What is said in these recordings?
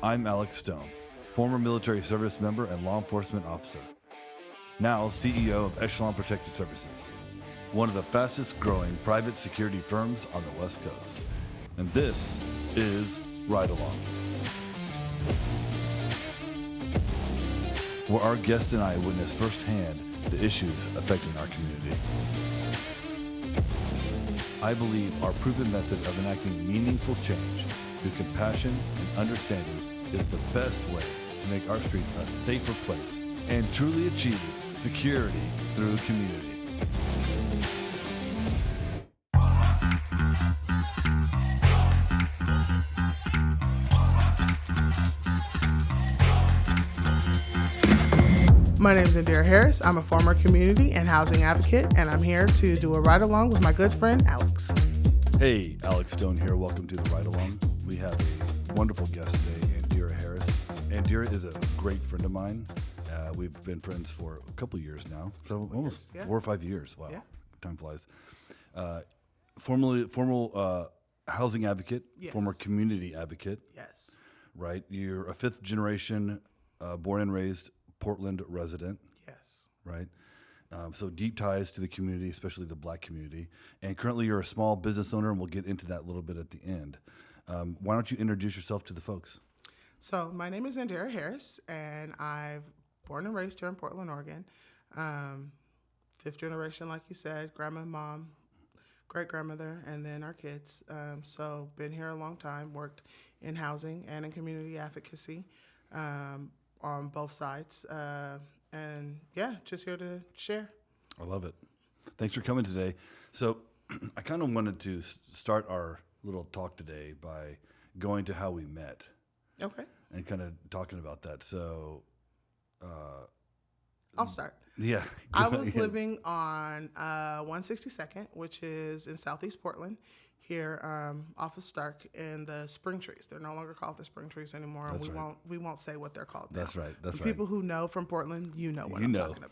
I'm Alex Stone, former military service member and law enforcement officer. Now CEO of Echelon Protective Services, one of the fastest growing private security firms on the West Coast. And this is Ride Along, where our guests and I witness firsthand the issues affecting our community. I believe our proven method of enacting meaningful change through compassion and understanding is the best way to make our streets a safer place and truly achieve security through community. My name is Andira Harris. I'm a former community and housing advocate, and I'm here to do a ride-along with my good friend, Alex. Hey, Alex Stone here. Welcome to the Ride Along. We have a wonderful guest today, Andira Harris. Andira is a great friend of mine. We've been friends for a couple years now, so almost 4 or 5 years. Wow, time flies. Formal housing advocate, former community advocate. Yes. Right? You're a fifth generation, born and raised Portland resident. Yes. Right? So deep ties to the community, especially the Black community. And currently you're a small business owner, and we'll get into that a little bit at the end. Why don't you introduce yourself to the folks? So my name is Andira Harris, and I've born and raised here in Portland, Oregon. Fifth generation, like you said, grandma, mom, great-grandmother, and then our kids. So been here a long time, worked in housing and in community advocacy on both sides. And yeah, just here to share. I love it. Thanks for coming today. So I kind of wanted to start our little talk today by going to how we met. Okay. And kind of talking about that. So I'll start. Yeah. I was living on 162nd, which is in Southeast Portland, here off of Stark in the Spring Trees. They're no longer called the Spring Trees anymore, and we won't say what they're called now. That's right. That's right. People who know from Portland, you know what I'm talking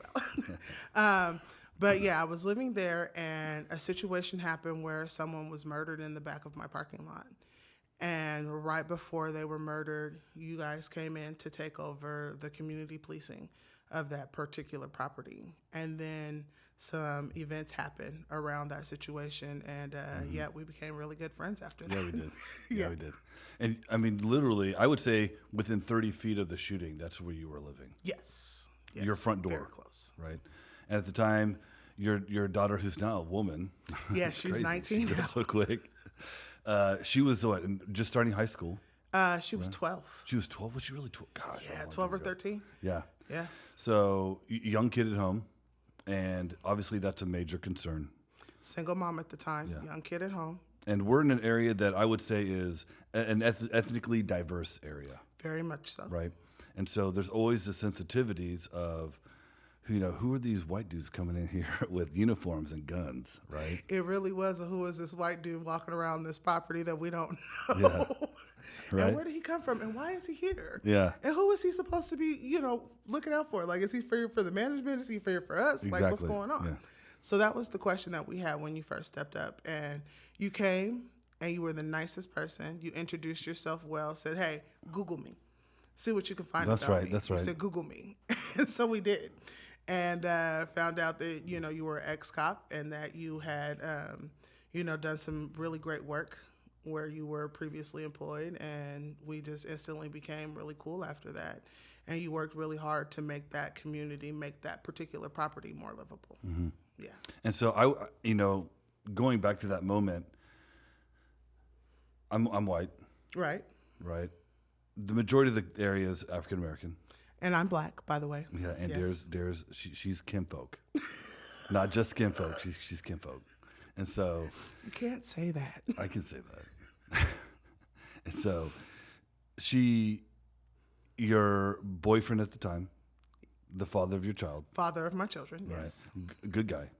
about. But yeah, I was living there, and a situation happened where someone was murdered in the back of my parking lot. And right before they were murdered, you guys came in to take over the community policing of that particular property. And then some events happened around that situation. And we became really good friends after that. Yeah, we did. Yeah, we did. And I mean, literally, I would say within 30 feet of the shooting, that's where you were living. Yes. Your front door. Very close. Right. And at the time, your daughter, who's now a woman. Yeah, she's 19 now. So quick. She was what, just starting high school? She was 12. She was 12? Was she really 12? Gosh. Yeah, 12 or 13. Yeah. Yeah. So, young kid at home, and obviously that's a major concern. Single mom at the time, young kid at home. And we're in an area that I would say is an ethnically diverse area. Very much so. Right? And so there's always the sensitivities of, who are these white dudes coming in here with uniforms and guns, right? It really was who is this white dude walking around this property that we don't know? Yeah. Right. And where did he come from? And why is he here? Yeah. And who is he supposed to be, looking out for? Like, is he here for the management? Is he here for us? Exactly. Like, what's going on? Yeah. So that was the question that we had when you first stepped up. And you came, and you were the nicest person. You introduced yourself well, said, hey, Google me. See what you can find That's about right. me. That's right. You said, Google me. And so we did. And found out that, you were an ex-cop and that you had, done some really great work where you were previously employed. And we just instantly became really cool after that. And you worked really hard to make that community, make that particular property more livable. Mm-hmm. Yeah. And so going back to that moment, I'm white. Right. Right. The majority of the area is African American. And I'm Black, by the way. Yeah, and yes. she's kinfolk. Not just kinfolk, she's kinfolk. And so you can't say that. I can say that. And so your boyfriend at the time, the father of your child. Father of my children, yes. Right. Good guy.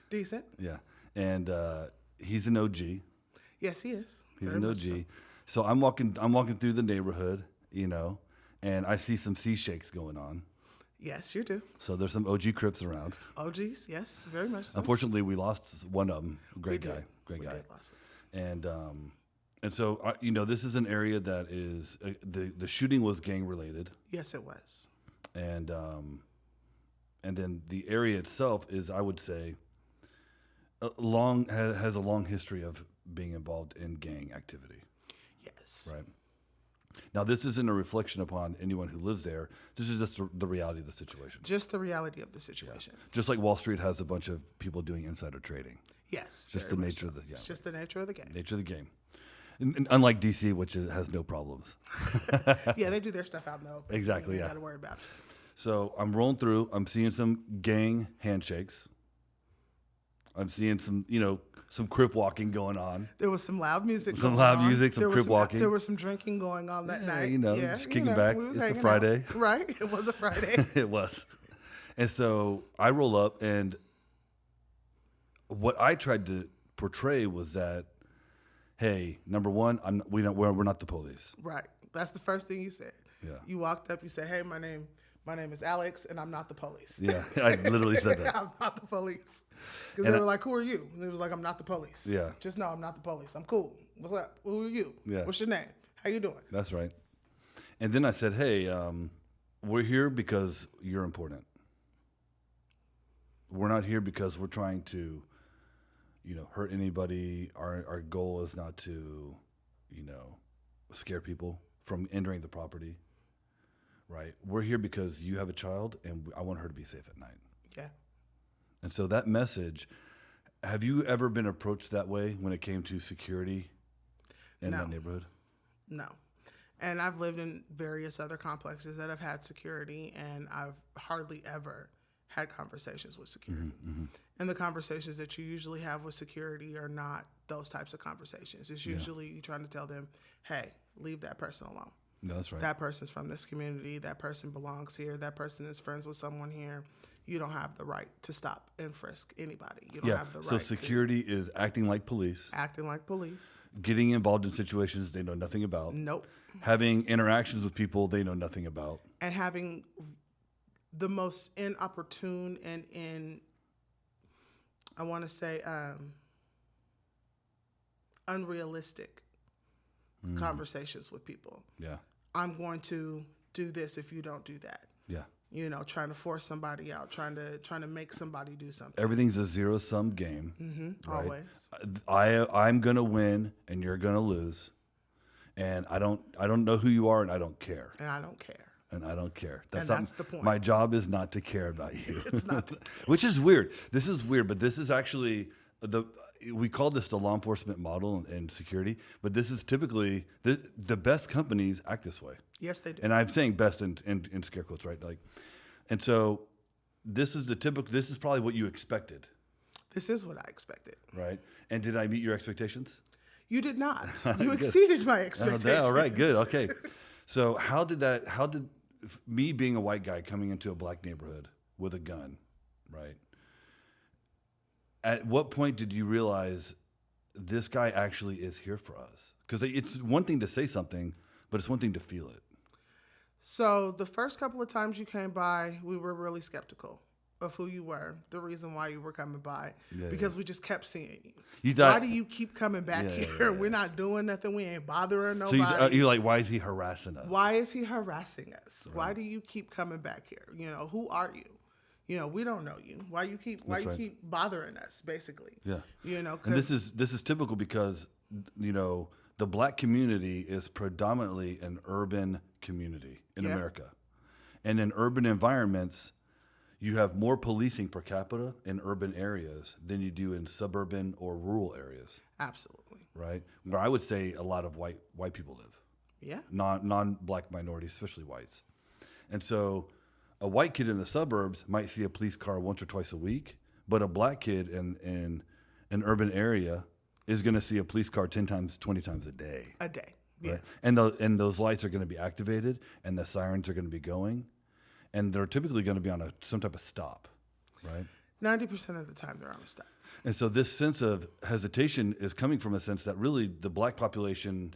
Decent. Yeah. And he's an OG. Yes, he is. He's an OG. So I'm walking through the neighborhood, and I see some sea shakes going on. Yes, you do. So there's some OG Crips around. OGs, yes, very much so. Unfortunately, we lost one of them. Great guy. Did lose it. And And so, this is an area that is the shooting was gang related. Yes, it was. And then the area itself is, I would say, has a long history of being involved in gang activity. Yes. Right. Now, this isn't a reflection upon anyone who lives there. This is just the reality of the situation. Just the reality of the situation. Yeah. Just like Wall Street has a bunch of people doing insider trading. Yes. Just the nature of the It's just the nature of the game. Nature of the game. And unlike DC, which has no problems. Yeah, they do their stuff out in the open. Exactly. You yeah. got to worry about it. So I'm rolling through. I'm seeing some gang handshakes. I'm seeing some, some crip walking going on. There was some loud music. Some crip walking. There was some drinking going on that night. Just kicking back. It's a Friday. Out. Right? It was a Friday. It was. And so I roll up, and what I tried to portray was that, hey, number one, we're not the police. Right. That's the first thing you said. Yeah. You walked up. You said, "Hey, my name is Alex, and I'm not the police." Yeah, I literally said that. I'm not the police. Because they were like, "Who are you?" And it was like, "I'm not the police." Yeah. Just know I'm not the police. I'm cool. What's up? Who are you? Yeah. What's your name? How you doing? That's right. And then I said, "Hey, we're here because you're important. We're not here because we're trying to, hurt anybody. Our goal is not to, scare people from entering the property. Right? We're here because you have a child, and I want her to be safe at night." Yeah. And so that message, have you ever been approached that way when it came to security in that neighborhood? No. And I've lived in various other complexes that have had security, and I've hardly ever had conversations with security. Mm-hmm. And the conversations that you usually have with security are not those types of conversations. It's usually you trying to tell them, "Hey, leave that person alone. No, that's right. That person's from this community. That person belongs here. That person is friends with someone here. You don't have the right to stop and frisk anybody. You don't have the right." So security is acting like police. Acting like police. Getting involved in situations they know nothing about. Nope. Having interactions with people they know nothing about. And having the most inopportune and I want to say unrealistic conversations with people. Yeah. I'm going to do this if you don't do that. Yeah. Trying to force somebody out, trying to make somebody do something. Everything's a zero-sum game. Mm-hmm. Right? Always. I'm gonna win and you're gonna lose, and I don't know who you are, and I don't care. And I don't care. That's the point. My job is not to care about you. It's not. Which is weird. This is weird, but this is actually we call this the law enforcement model and security, but this is typically the best companies act this way. Yes, they do. And I'm saying best in scare quotes, right? And so this is this is probably what you expected. This is what I expected. Right. And did I meet your expectations? You did not. You exceeded my expectations. All right, good. Okay. So how did me being a white guy coming into a black neighborhood with a gun, right? At what point did you realize this guy actually is here for us? Because it's one thing to say something, but it's one thing to feel it. So the first couple of times you came by, we were really skeptical of who you were, the reason why you were coming by, because we just kept seeing you. Why do you keep coming back here? Yeah. We're not doing nothing. We ain't bothering nobody. So you're like, why is he harassing us? Why is he harassing us? Right. Why do you keep coming back here? Who are you? We don't know you. Why you keep bothering us, basically? Yeah. And this is typical because, the black community is predominantly an urban community in America. And in urban environments, you have more policing per capita in urban areas than you do in suburban or rural areas. Absolutely. Right? Where I would say a lot of white people live. Yeah. Non-black minorities, especially whites. And so a white kid in the suburbs might see a police car once or twice a week, but a black kid in an urban area is going to see a police car 10 times, 20 times a day. A day, yeah. Right? And those lights are going to be activated, and the sirens are going to be going, and they're typically going to be on some type of stop, right? 90% of the time they're on a stop. And so this sense of hesitation is coming from a sense that really the black population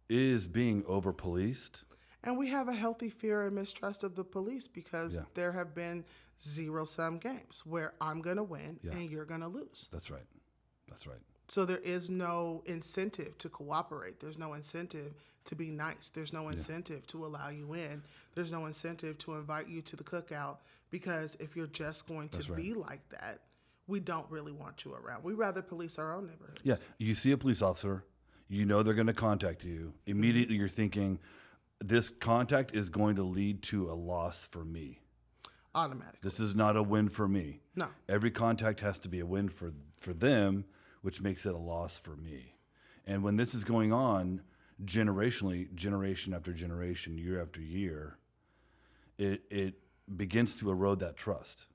is being over-policed. And we have a healthy fear and mistrust of the police because there have been zero-sum games where I'm going to win and you're going to lose. That's right. So there is no incentive to cooperate. There's no incentive to be nice. There's no incentive to allow you in. There's no incentive to invite you to the cookout, because if you're just going to be like that, we don't really want you around. We rather police our own neighborhoods. Yeah, you see a police officer, you know they're going to contact you. Immediately you're thinking, this contact is going to lead to a loss for me. Automatically. This is not a win for me. No. Every contact has to be a win for them, which makes it a loss for me. And when this is going on generationally, generation after generation, year after year, it begins to erode that trust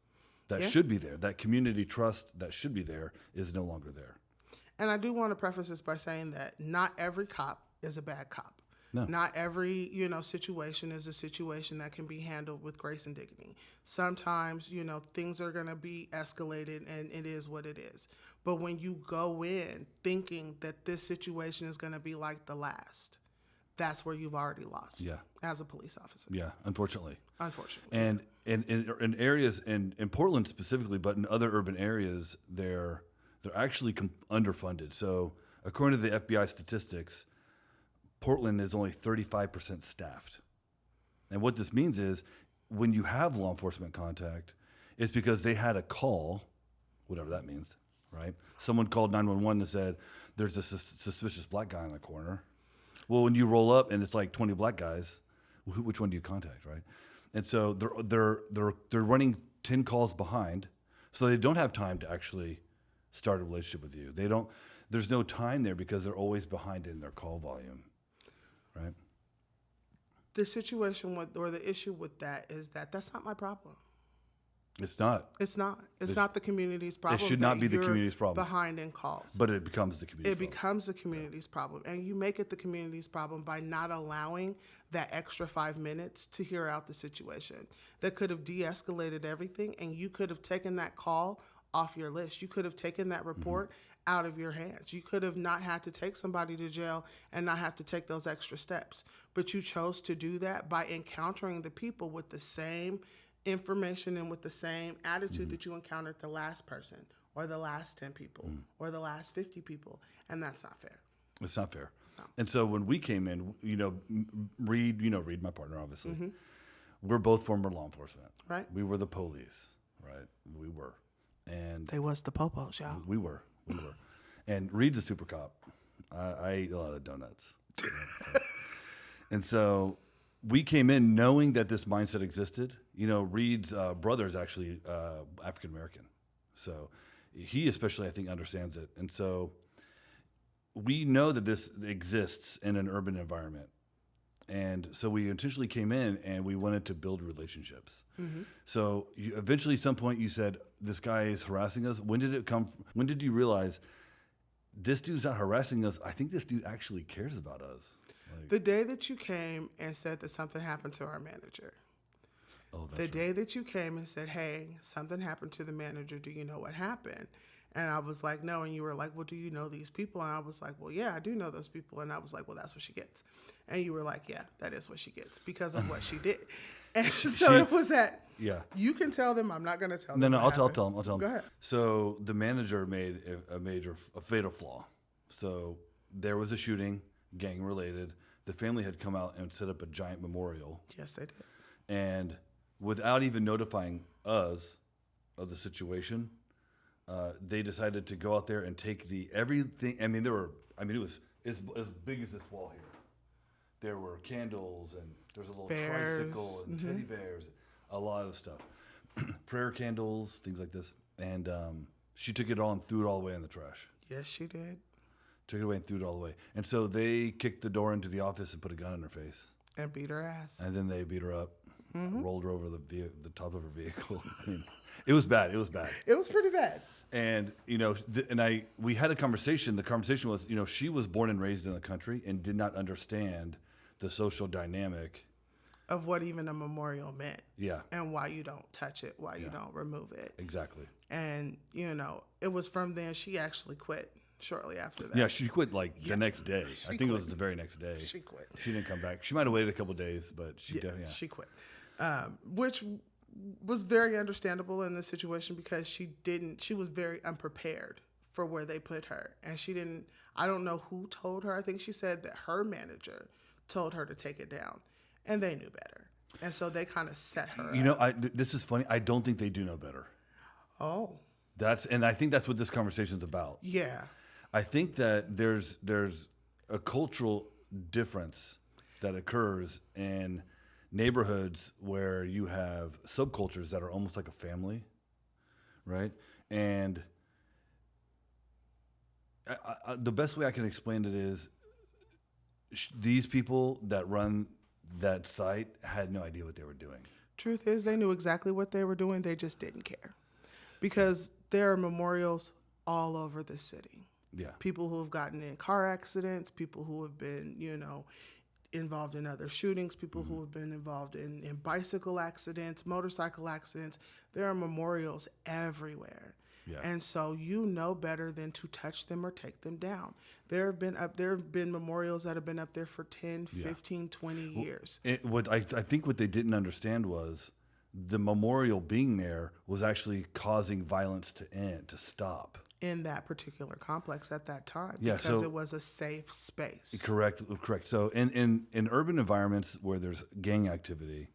that should be there. That community trust that should be there is no longer there. And I do want to preface this by saying that not every cop is a bad cop. No. Not every, situation is a situation that can be handled with grace and dignity. Sometimes, things are going to be escalated, and it is what it is. But when you go in thinking that this situation is going to be like the last, that's where you've already lost as a police officer. Yeah, unfortunately. Unfortunately. And in areas, in Portland specifically, but in other urban areas, they're actually underfunded. So according to the FBI statistics, Portland is only 35% staffed. And what this means is when you have law enforcement contact, it's because they had a call, whatever that means, right? Someone called 911 and said, there's a suspicious black guy in the corner. Well, when you roll up and it's like 20 black guys, which one do you contact, right? And so they're running 10 calls behind, so they don't have time to actually start a relationship with you. There's no time there because they're always behind in their call volume. Right. The situation or the issue with that is that's not my problem. It's not. It's not. It's not the community's problem. It should not be the community's problem. Behind in calls. But it becomes the community's problem. It becomes the community's problem. And you make it the community's problem by not allowing that extra 5 minutes to hear out the situation. That could have de-escalated everything, and you could have taken that call off your list. You could have taken that report out of your hands. You could have not had to take somebody to jail and not have to take those extra steps. But you chose to do that by encountering the people with the same information and with the same attitude that you encountered the last person or the last 10 people or the last 50 people. And that's not fair. It's not fair. No. And so when we came in, Reed, my partner, obviously, we're both former law enforcement. Right. We were the police, right? We were. And they was the popos, y'all. We were. And Reed's a super cop. I ate a lot of donuts. And so we came in knowing that this mindset existed. Reed's brother is actually African American. So he especially, I think, understands it. And so we know that this exists in an urban environment. And so we intentionally came in and we wanted to build relationships. So eventually, at some point, you said, this guy is harassing us. When did you realize this dude's not harassing us? I think this dude actually cares about us. The day that you came and said that something happened to our manager. Oh, that's the right. day that you came and said, hey, something happened to the manager. Do you know what happened? And I was like, no. And you were like, well, do you know these people? And I was like, well, yeah, I do know those people. And I was like, well, that's what she gets. And you were like, yeah, that is what she gets because of what she did. And so it was that. Yeah. You can tell them. I'm not going to tell them. No, I'll tell them. Go ahead. So the manager made a fatal flaw. So there was a shooting, gang related. The family had come out and set up a giant memorial. Yes, they did. And without even notifying us of the situation, they decided to go out there and take everything. I mean, it was as big as this wall here. There were candles and there's a little tricycle and teddy bears, a lot of stuff, prayer candles, things like this. And she took it all and threw it all away in the trash. Yes, she did. Took it away and threw it all away. And so they kicked the door into the office and put a gun in her face. And beat her ass. And then they beat her up, rolled her over the top of her vehicle. I mean, it was bad. It was bad. It was pretty bad. And, we had a conversation. The conversation was, she was born and raised in the country and did not understand the social dynamic of what even a memorial meant. Yeah. And why you don't touch it, why you don't remove it. Exactly. And, it was from then she actually quit shortly after that. Yeah, she quit the next day. I think it was the very next day. She quit. She didn't come back. She might have waited a couple of days, but she quit. Which was very understandable in this situation because she was very unprepared for where they put her. And she didn't, I don't know who told her. I think she said that her manager told her to take it down, and they knew better. And so they kind of set her up. This is funny. I don't think they do know better. Oh. And I think that's what this conversation is about. Yeah. I think that there's a cultural difference that occurs in neighborhoods where you have subcultures that are almost like a family, right? And the best way I can explain it is these people that run that site had no idea what they were doing. Truth is, they knew exactly what they were doing. They just didn't care, because there are memorials all over the city. Yeah. People who have gotten in car accidents, people who have been, involved in other shootings, people who have been involved in bicycle accidents, motorcycle accidents. There are memorials everywhere. Yeah. And so you know better than to touch them or take them down. There have been memorials that have been up there for 10, 15, 20 years. I think what they didn't understand was the memorial being there was actually causing violence to stop. In that particular complex at that time, because it was a safe space. Correct. So in urban environments where there's gang activity,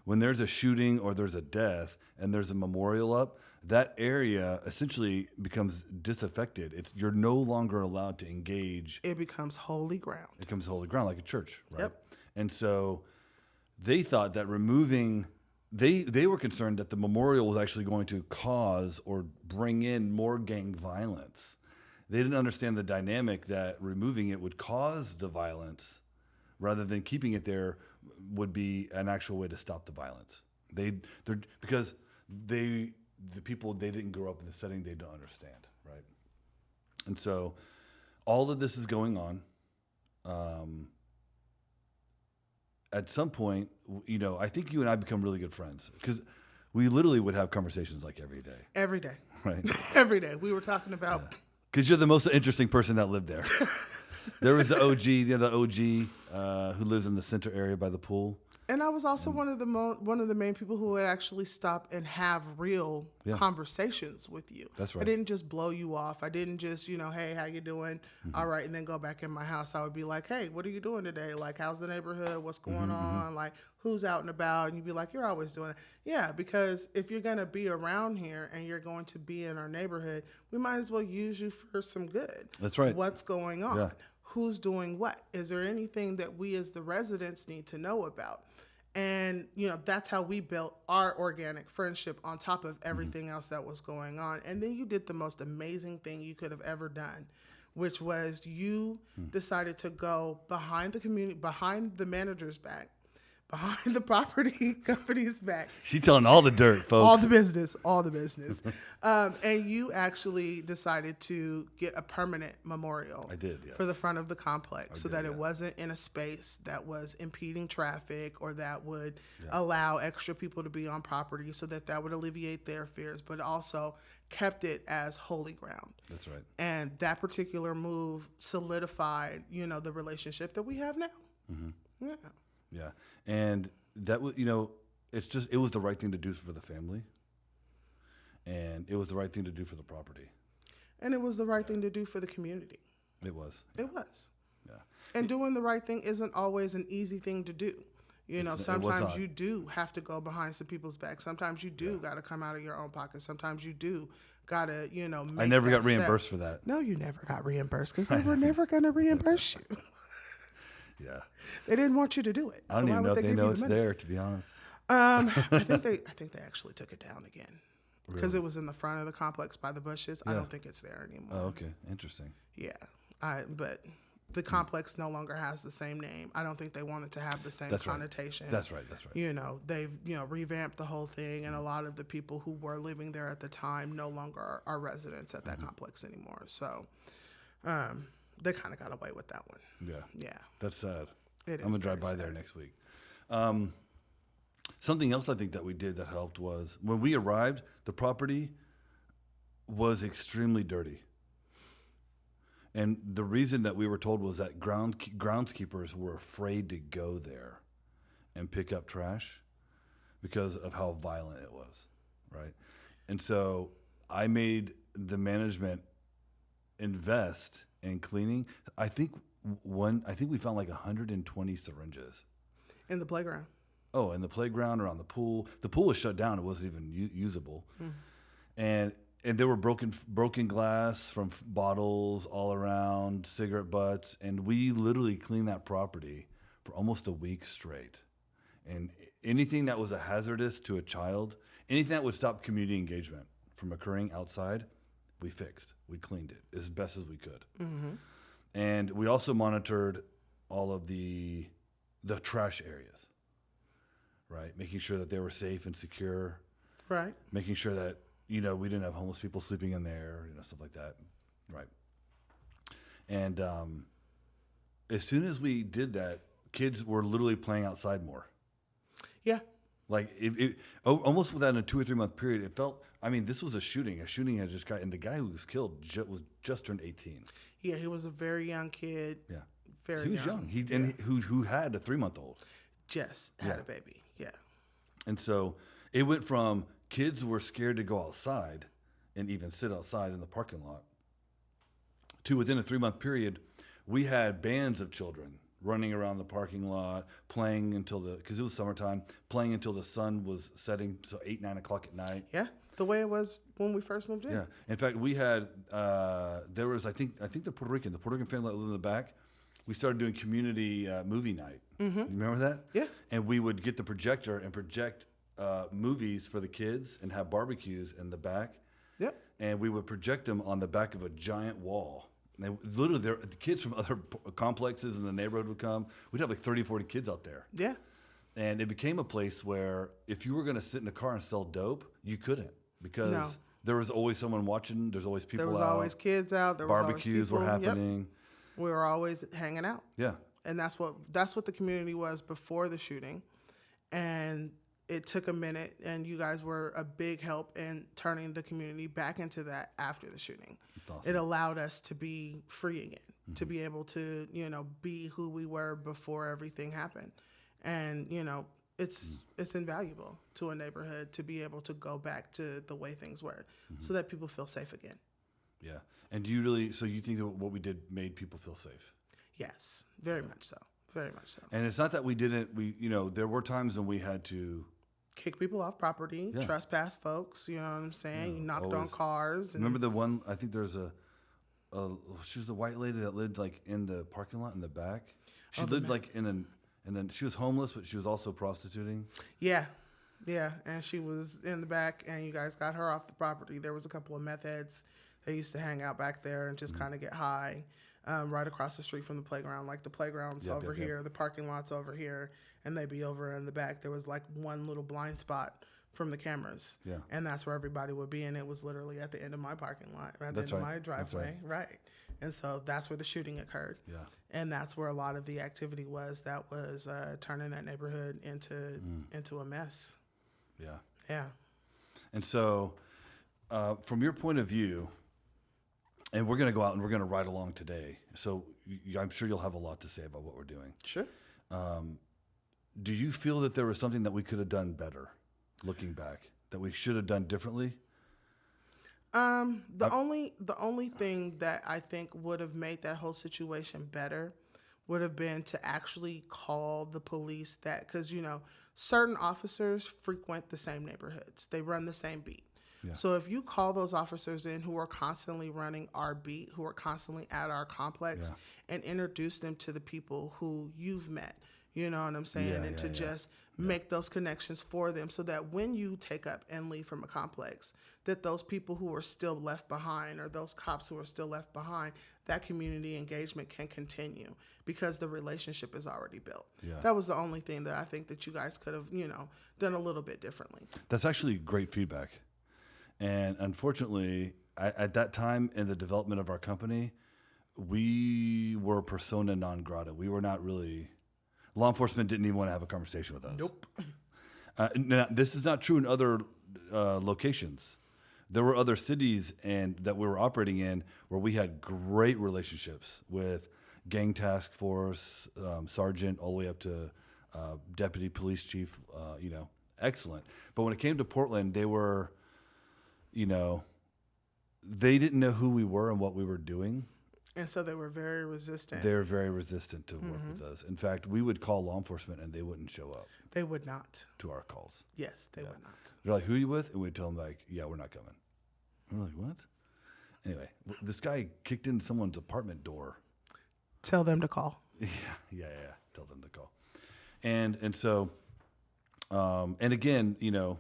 when there's a shooting or there's a death and there's a memorial up, that area essentially becomes disaffected. You're no longer allowed to engage. It becomes holy ground. It becomes holy ground, like a church, right? Yep. And so they thought that removing. They were concerned that the memorial was actually going to cause or bring in more gang violence. They didn't understand the dynamic that removing it would cause the violence rather than keeping it there would be an actual way to stop the violence. Because the people, they didn't grow up in the setting, they don't understand, right? And so all of this is going on. At some point, I think you and I become really good friends because we literally would have conversations like every day. Every day. Right. Every day. We were talking about. Because you're the most interesting person that lived there. There was the OG who lives in the center area by the pool. And I was also one of the main people who would actually stop and have real conversations with you. That's right. I didn't just blow you off. I didn't just, hey, how you doing? Mm-hmm. All right, and then go back in my house. I would be like, hey, what are you doing today? Like, how's the neighborhood? What's going on? Like, who's out and about? And you'd be like, you're always doing that. Yeah, because if you're going to be around here and you're going to be in our neighborhood, we might as well use you for some good. That's right. What's going on? Yeah. Who's doing what? Is there anything that we as the residents need to know about? And, that's how we built our organic friendship on top of everything else that was going on. And then you did the most amazing thing you could have ever done, which was you decided to go behind the community, behind the manager's back, behind the property company's back. She telling all the dirt, folks. All the business. And you actually decided to get a permanent memorial. I did, yes. For the front of the complex so that it wasn't in a space that was impeding traffic or that would allow extra people to be on property so that would alleviate their fears, but also kept it as holy ground. That's right. And that particular move solidified, the relationship that we have now. Mm-hmm. Yeah. Yeah. And that was, it was the right thing to do for the family. And it was the right thing to do for the property. And it was the right thing to do for the community. It was. It was. Yeah. And doing the right thing isn't always an easy thing to do. Sometimes you do have to go behind some people's back. Sometimes you do got to come out of your own pocket. Sometimes you do got to, make I never got step. reimbursed for that. No, you never got reimbursed because they were never going to reimburse you. Yeah. They didn't want you to do it. I don't even know if they know it's there, to be honest. I think they actually took it down again because it was in the front of the complex by the bushes. Yeah. I don't think it's there anymore. Oh, okay. Interesting. Yeah. But the complex no longer has the same name. I don't think they wanted to have the same connotation. Right. That's right. They've, revamped the whole thing, and a lot of the people who were living there at the time no longer are residents at that complex anymore. So, they kind of got away with that one. Yeah. Yeah. That's sad. It is. I'm going to drive by there next week. Something else I think that we did that helped was when we arrived, the property was extremely dirty. And the reason that we were told was that groundskeepers were afraid to go there and pick up trash because of how violent it was, right? And so I made the management invest in cleaning. I think we found like 120 syringes in the playground. Oh, in the playground, around the pool. The pool was shut down; it wasn't even usable. And there were broken glass from bottles all around, cigarette butts, and we literally cleaned that property for almost a week straight. And anything that was a hazardous to a child, anything that would stop community engagement from occurring outside, we fixed. We cleaned it as best as we could. And we also monitored all of the trash areas, right? Making sure that they were safe and secure. Right. Making sure that, we didn't have homeless people sleeping in there, stuff like that. Right. And as soon as we did that, kids were literally playing outside more. Yeah. Like almost within a 2 or 3 month period, it felt. I mean, this was a shooting. A shooting had just got, and the guy who was killed was just turned 18. Yeah, he was a very young kid. Yeah, very. He was young. Who had a 3-month-old. Just had a baby. Yeah. And so it went from kids were scared to go outside and even sit outside in the parking lot to within a 3-month period, we had bands of children running around the parking lot, playing because it was summertime, playing until the sun was setting, so 8, 9 o'clock at night. Yeah, the way it was when we first moved in. Yeah, in fact, we had there was I think the Puerto Rican family that lived in the back. We started doing community movie night. You remember that? Yeah. And we would get the projector and project movies for the kids and have barbecues in the back. Yep. And we would project them on the back of a giant wall. And literally, the kids from other complexes in the neighborhood would come. We'd have like 30, 40 kids out there. Yeah. And it became a place where if you were going to sit in a car and sell dope, you couldn't because there was always someone watching. There's always people out. There was always kids out. There was barbecues always people. were happening. Yep. We were always hanging out. Yeah. And that's what the community was before the shooting. And it took a minute, and you guys were a big help in turning the community back into that after the shooting. Awesome. It allowed us to be free again, to be able to, be who we were before everything happened. And, it's invaluable to a neighborhood to be able to go back to the way things were so that people feel safe again. Yeah. And so you think that what we did made people feel safe? Yes, very much so. Very much so. And it's not that there were times when we had to kick people off property, trespass folks, you know what I'm saying? Knocked on cars. And remember the one, I think there's she was the white lady that lived like in the parking lot in the back. She lived like and then she was homeless, but she was also prostituting. Yeah. Yeah. And she was in the back and you guys got her off the property. There was a couple of meth heads that used to hang out back there and just kind of get high right across the street from the playground. Like the playground's over here, the parking lot's over here, and they'd be over in the back. There was like one little blind spot from the cameras. Yeah. And that's where everybody would be. And it was literally at the end of my parking lot, at the end of my driveway. Right. And so that's where the shooting occurred. Yeah. And that's where a lot of the activity was that was turning that neighborhood into a mess. Yeah. Yeah. And so from your point of view, and we're going to go out and we're going to ride along today. So I'm sure you'll have a lot to say about what we're doing. Sure. Do you feel that there was something that we could have done better, looking back, that we should have done differently? The only thing that I think would have made that whole situation better would have been to actually call the police because, certain officers frequent the same neighborhoods. They run the same beat. Yeah. So if you call those officers in who are constantly running our beat, who are constantly at our complex, and introduce them to the people who you've met, you know what I'm saying? Just make those connections for them so that when you take up and leave from a complex, that those people who are still left behind or those cops who are still left behind, that community engagement can continue because the relationship is already built. Yeah. That was the only thing that I think that you guys could have, done a little bit differently. That's actually great feedback. And unfortunately, at that time in the development of our company, we were persona non grata. We were not really, law enforcement didn't even want to have a conversation with us. Nope. Now, this is not true in other locations. There were other cities that we were operating in where we had great relationships with gang task force, sergeant, all the way up to deputy police chief, excellent. But when it came to Portland, they were, they didn't know who we were and what we were doing. And so they were very resistant. They're very resistant to work with us. In fact, we would call law enforcement and they wouldn't show up. They would not. To our calls. Yes, they would not. They're like, who are you with? And we'd tell them, like, yeah, we're not coming. And we're like, what? Anyway, this guy kicked in someone's apartment door. Tell them to call. Yeah. Tell them to call. And so, and again, you know,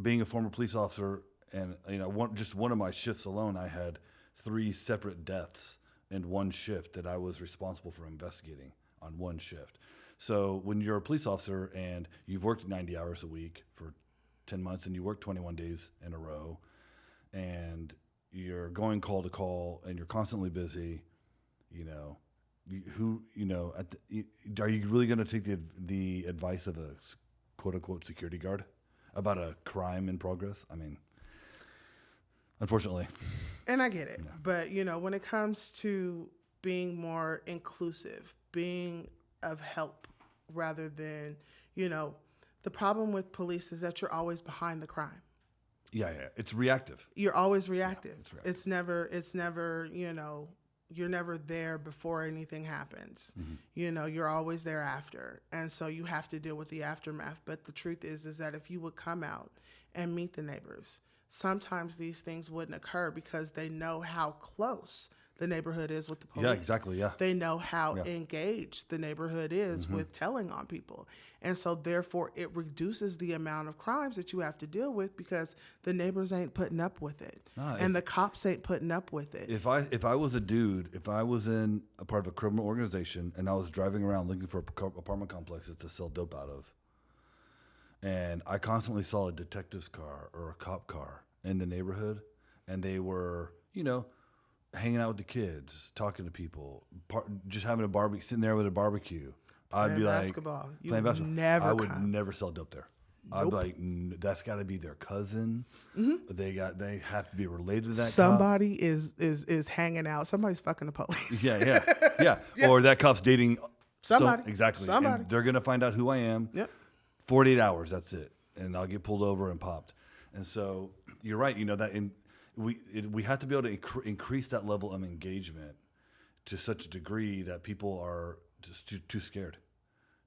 being a former police officer and, you know, one of my shifts alone, I had 3 separate deaths in one shift that I was responsible for investigating on one shift. So when you're a police officer and you've worked 90 hours a week for 10 months and you work 21 days in a row and you're going call to call and you're constantly busy, you know, are you really going to take the advice of a quote unquote security guard about a crime in progress? I mean, unfortunately. And I get it. Yeah. But, you know, when it comes to being more inclusive, being of help rather than, you know, the problem with police is that you're always behind the crime. Yeah. It's reactive. You're always reactive. Yeah, it's reactive. It's never, you know, you're never there before anything happens. Mm-hmm. You know, you're always there after. And so you have to deal with the aftermath. But the truth is that if you would come out and meet the neighbors, sometimes these things wouldn't occur because they know how close the neighborhood is with the police. Yeah, exactly, yeah. They know how engaged the neighborhood is with telling on people. And so therefore it reduces the amount of crimes that you have to deal with because the neighbors ain't putting up with it. And the cops ain't putting up with it. If I was a dude, if I was in a part of a criminal organization and I was driving around looking for apartment complexes to sell dope out of, and I constantly saw a detective's car or a cop car in the neighborhood, and they were, you know, hanging out with the kids, talking to people, just having a barbecue, sitting there with a barbecue. I'd be like, playing basketball. I would never sell dope there. Nope. I'd be like, that's got to be their cousin. Mm-hmm. They have to be related to that. Somebody cop. is hanging out. Somebody's fucking the police. Yeah. Or that cop's dating somebody. Exactly. Somebody. And they're gonna find out who I am. Yep. 48 hours. That's it, and I'll get pulled over and popped. And so you're right. You know that we have to be able to increase that level of engagement to such a degree that people are just too scared.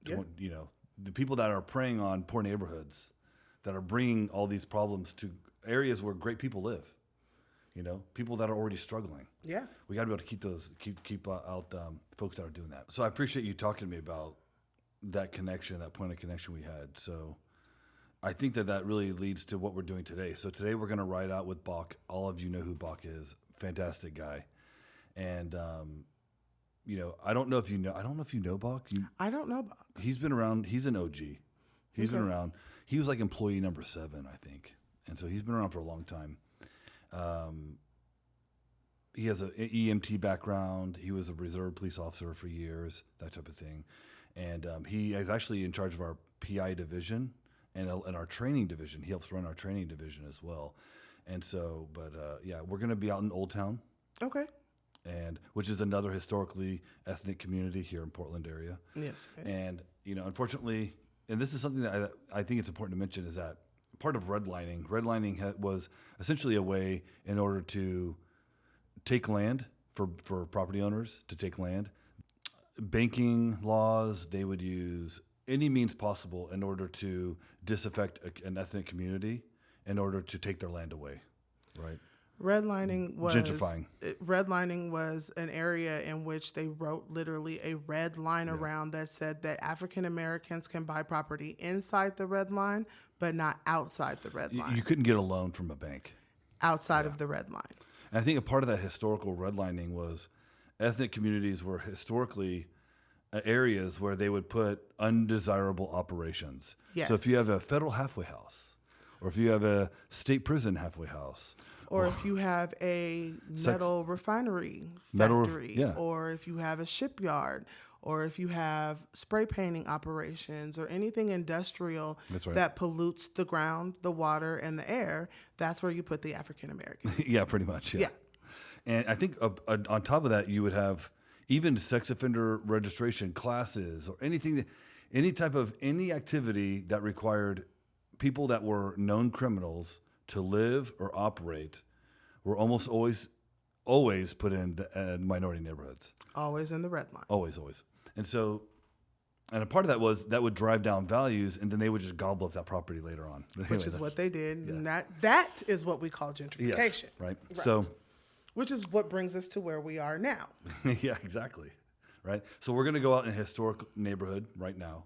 You know, the people that are preying on poor neighborhoods, that are bringing all these problems to areas where great people live. You know, people that are already struggling. Yeah, we got to be able to keep out folks that are doing that. So I appreciate you talking to me about that connection, that point of connection we had. So I think that really leads to what we're doing today. So today we're going to ride out with Bach. All of you know who Bach is. Fantastic guy. And, you know, I don't know if you know Bach. I don't know Bach. He's been around. He's an OG. He's been around. He was like employee number 7, I think. And so he's been around for a long time. He has an EMT background. He was a reserve police officer for years, that type of thing. And he is actually in charge of our PI division and our training division. He helps run our training division as well. And so, we're going to be out in Oldtown. Okay. And which is another historically ethnic community here in Portland area. Yes. And, you know, unfortunately, and this is something that I think it's important to mention, is that part of redlining. Redlining was essentially a way in order to take land for property owners to take land. Banking laws, they would use any means possible in order to disaffect an ethnic community in order to take their land away, right? Redlining was gentrifying. Redlining was an area in which they wrote literally a red line around that said that African Americans can buy property inside the red line, but not outside the red line. You couldn't get a loan from a bank outside of the red line. And I think a part of that historical redlining was ethnic communities were historically areas where they would put undesirable operations. Yes. So if you have a federal halfway house, or if you have a state prison halfway house, or if you have a metal refinery factory, or if you have a shipyard, or if you have spray painting operations or anything industrial that pollutes the ground, the water, and the air, that's where you put the African Americans. Yeah, pretty much. Yeah. And I think on top of that, you would have even sex offender registration classes or anything, any activity that required people that were known criminals to live or operate were almost always put in the, minority neighborhoods. Always in the red line. Always. And so, and a part of that was that would drive down values, and then they would just gobble up that property later on. But Which is what they did. Yeah. And that is what we call gentrification. Yes, right. So, which is what brings us to where we are now. Yeah, exactly. Right. So we're going to go out in a historic neighborhood right now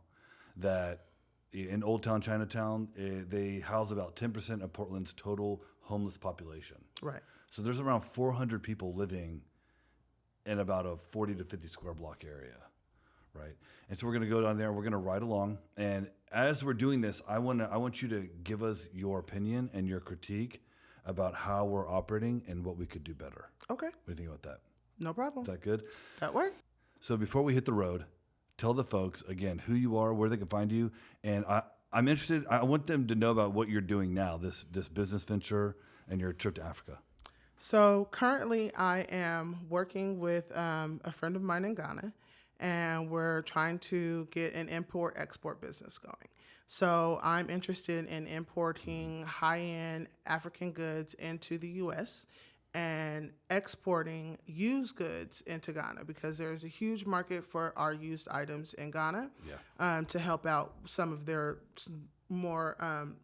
that in Oldtown, Chinatown, they house about 10% of Portland's total homeless population. Right. So there's around 400 people living in about a 40 to 50 square block area. Right. And so we're going to go down there and we're going to ride along. And as we're doing this, I want you to give us your opinion and your critique about how we're operating and what we could do better. Okay. What do you think about that? No problem. Is that good? That works. So before we hit the road, tell the folks, again, who you are, where they can find you. And I'm interested, I want them to know about what you're doing now, this business venture and your trip to Africa. So currently I am working with a friend of mine in Ghana, and we're trying to get an import-export business going. So I'm interested in importing high-end African goods into the U.S., and exporting used goods into Ghana because there's a huge market for our used items in Ghana to help out some of their more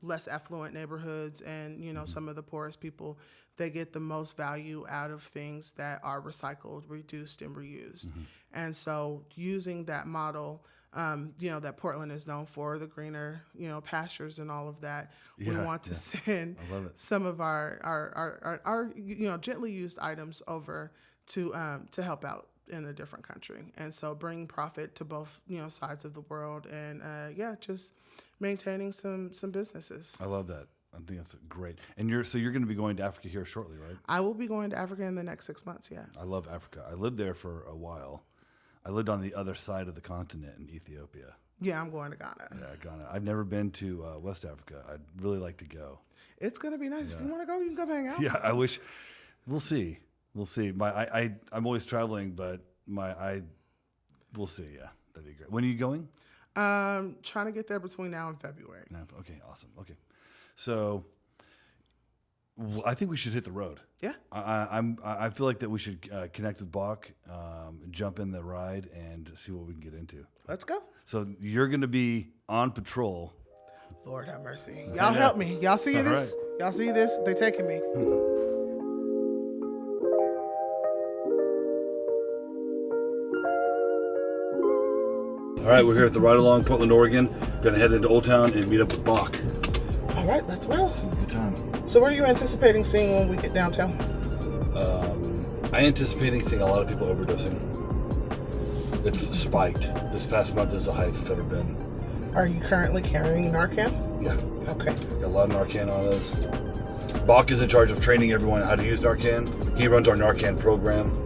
less affluent neighborhoods and, some of the poorest people. They get the most value out of things that are recycled, reduced, and reused. Mm-hmm. And so using that model, that Portland is known for, the greener, pastures and all of that. We want to send some of our gently used items over to help out in a different country. And so bring profit to both, sides of the world and, just maintaining some businesses. I love that. I think that's great. And you're going to be going to Africa here shortly, right? I will be going to Africa in the next 6 months, yeah. I love Africa. I lived there for a while. I lived on the other side of the continent in Ethiopia. Yeah, I'm going to Ghana. Yeah, Ghana. I've never been to West Africa. I'd really like to go. It's going to be nice. Yeah. If you want to go, you can come hang out. Yeah, I wish. We'll see. I'm always traveling, but we'll see. Yeah, that'd be great. When are you going? Trying to get there between now and February. Okay, awesome. Okay, so I think we should hit the road. Yeah. I feel like that we should connect with Bach, jump in the ride, and see what we can get into. Let's go. So you're going to be on patrol. Lord have mercy. Y'all help me. Y'all see this? Right. Y'all see this? They taking me. All right, we're here at the Ride Along, Portland, Oregon. Going to head into Oldtown and meet up with Bach. All right, let's roll. Good time. So what are you anticipating seeing when we get downtown? I'm anticipating seeing a lot of people overdosing. It's spiked. This past month is the highest it's ever been. Are you currently carrying Narcan? Yeah. Okay. Got a lot of Narcan on us. Bach is in charge of training everyone how to use Narcan. He runs our Narcan program.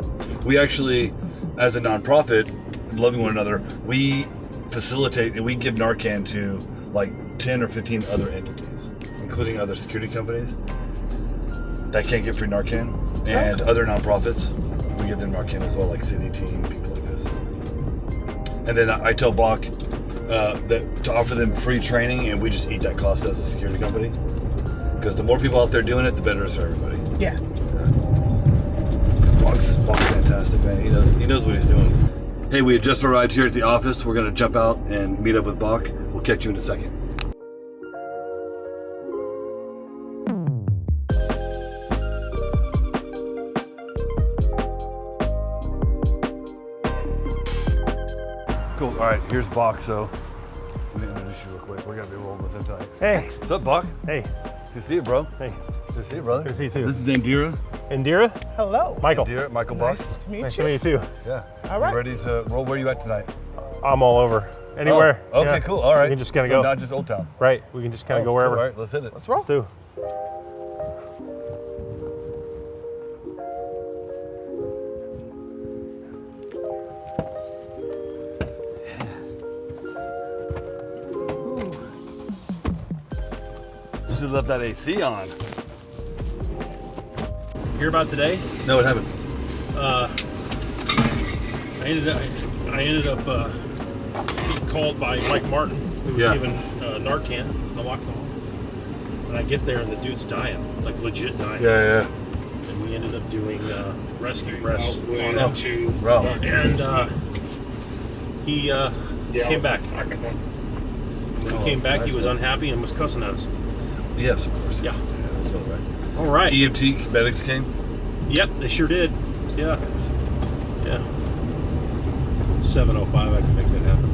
We actually, as a nonprofit, loving one another, we facilitate and we give Narcan to like 10 or 15 other entities, including other security companies that can't get free Narcan, and other nonprofits. We give them Narcan as well, like City Team, people like this. And then I tell Bach that to offer them free training, and we just eat that cost as a security company. Because the more people out there doing it, the better it is for everybody. Yeah. Bach's fantastic, man. He knows what he's doing. Hey, we had just arrived here at the office. We're going to jump out and meet up with Bach. We'll catch you in a second. Cool. All right, here's Bach. So let me introduce you real quick. We're going to be rolling with him tonight. Hey. What's up, Bach? Hey. Good to see you, bro. Hey. Good to see you, brother. Good to see you, too. This is Andira. Andira? Hello. Michael. Andira, Michael Bach. Nice to meet you. Nice to meet you, too. Yeah. All right. You ready to roll? Where are you at tonight? I'm all over. Anywhere. Oh, okay, cool. All right. We can just kind of so go. not just Oldtown. Right. We can just kind of go wherever. All right, let's hit it. Let's roll. Let's do. Should have left that AC on. Hear about today? No, it haven't. I ended up being called by Mike Martin, who was given Narcan, naloxone. And I get there and the dude's dying, like legit dying. Yeah. and we ended up doing rescue arrests on him. And he came back. When he came back, he was unhappy and was cussing at us. Yes, of course. Yeah. That's all right. All right. EMT medics came? Yep, they sure did. Yeah. Yeah. 7:05, I can make that happen.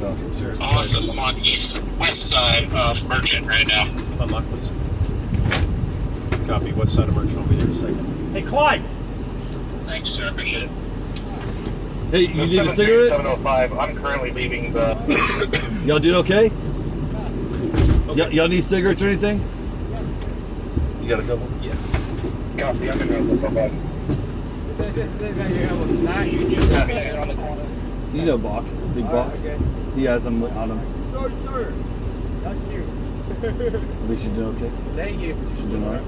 No, seriously. Awesome. I'm on west side of Merchant right now. Unlock, please. Copy. West side of Merchant. I'll be there in a second. Hey, Clyde! Thank you, sir. Appreciate it. Hey, you need a cigarette? 7:05. I'm currently leaving the. Y'all doing okay? Y'all need cigarettes or anything? You got a couple? Yeah. Copy. I'm in the bye. You know Bach, Big Bach. Okay. He has them on him. Sorry, sir. Thank you. At least you're doing okay. Thank you. You doing all right?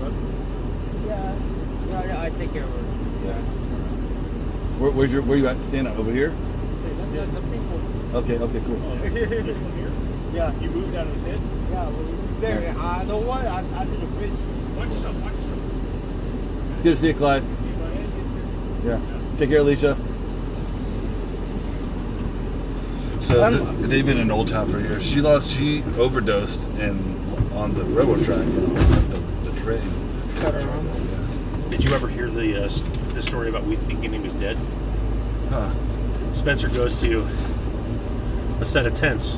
Yeah, I take care of her. Yeah. Where you at? Stand up over here? The people. Okay, cool. This one here? Yeah. You moved out of the pit? Yeah, well, there. Nice. I know what? I did a fish. Watch yourself. It's good to see you, Clyde. Yeah. Take care, Alicia. So they've been in Oldtown for years. She overdosed on the railroad track, the train. Cut her arm. Did you ever hear the story about we thinking he was dead? Huh. Spencer goes to a set of tents,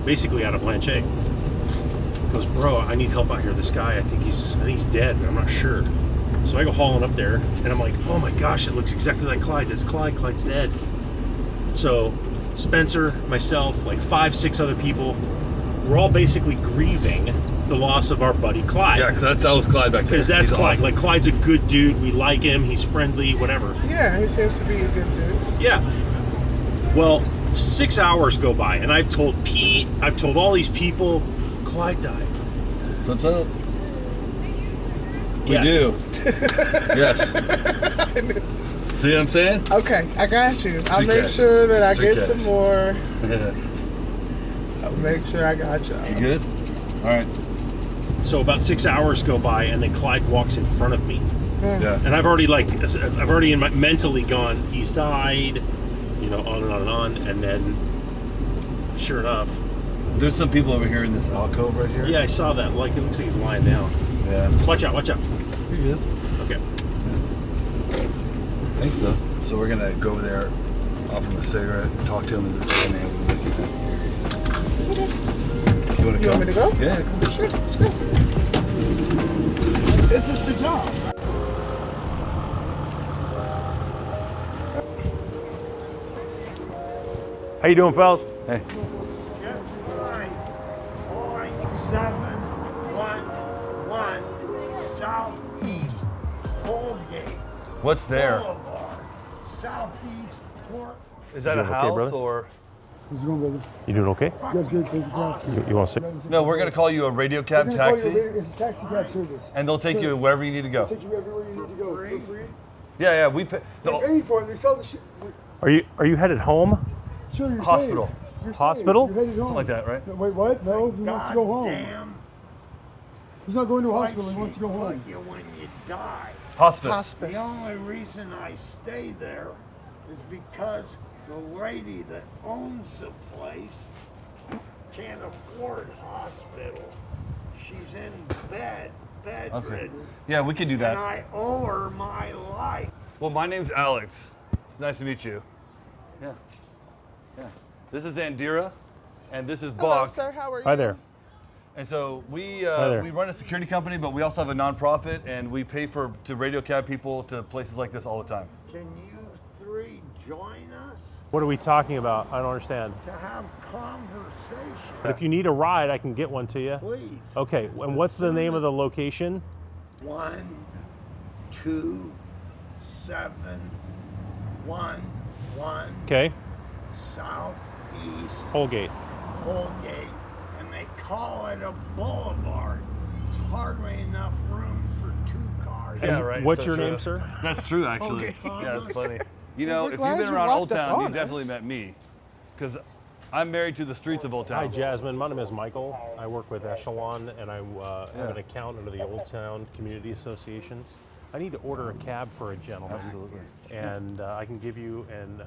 basically out of Blanche. Goes, bro, I need help out here. This guy, I think he's dead, and I'm not sure. So I go hauling up there, and I'm like, oh my gosh, it looks exactly like Clyde. That's Clyde. Clyde's dead. So Spencer, myself, like 5-6 other people, we're all basically grieving the loss of our buddy Clyde. Yeah, because that was Clyde back there. Because that's He's Clyde. awesome. Like, Clyde's a good dude. We like him. He's friendly, whatever. Yeah, he seems to be a good dude. Yeah. Well, 6 hours go by, and I've told Pete, I've told all these people, Clyde died. So what's up? We Yeah. do. Yes. See what I'm saying? Okay, I got you. I'll Street make cash. sure that I Street get some cash. more. I'll make sure I got y'all. You good? All right. So about 6 hours go by, and then Clyde walks in front of me. Yeah. And I've already mentally gone, he's died, on and on and on. And then, sure enough. There's some people over here in this alcove right here. Yeah, I saw that. Like, it looks like he's lying down. Yeah. Watch out. You're good. Okay. Thanks, though. So we're gonna go over there, offer him a cigarette, talk to him as this man we're looking at. You wanna You come? want me to go? Yeah, come. Sure, let's go. This is the job. How you doing, fellas? Hey. 711 Southeast Oldgate What's there? Boulevard, Southeast Port. Is that You a doing okay, house brother? or? How's it going, brother? You doing okay? Good, thank you for asking. You want to sit? No, we're gonna call you a radio cab We're gonna call taxi, you a- It's a taxi cab service. and they'll take you wherever you need to go. Take you everywhere you need to go for free. Yeah, we pay. They're paying for it. They sell the shit. Are you headed home? Sure, you're Hospital. saved. You're saved. Hospital? You're headed home. Something like that, right? No, wait, what? No, he wants to go home. Damn, He's not going to a hospital. He wants to go home. you when you die. Hospice. The Hospice. only reason I stay there is because the lady that owns the place can't afford hospital. She's in bedridden. Okay. Yeah, we can do And that. I owe her my life. Well, my name's Alex. It's nice to meet you. Yeah. This is Andira, and this is Hello, Bach. sir. How are you? Hi there. And so we there. we run a security company, but we also have a nonprofit, and we pay to radio cab people to places like this all the time. Can you three join us What are we talking about? I don't understand. to have conversation? But if you need a ride, I can get one to you. Please. Okay, and what's the name of the location? 127111 Okay, Southeast Holgate. Oldgate, and they call it a boulevard. It's hardly enough room for 2 cars. Yeah, right. What's so your true. name, sir? That's true, actually. Okay. Yeah, that's funny. You know, We're if glad you've been you around walked Old up Town, you on definitely us. met me, because I'm married to the streets of Oldtown. Hi, Jasmine. My name is Michael. I work with Echelon, and I have an account under the Oldtown Community Association. I need to order a cab for a gentleman. Absolutely. And I can give you an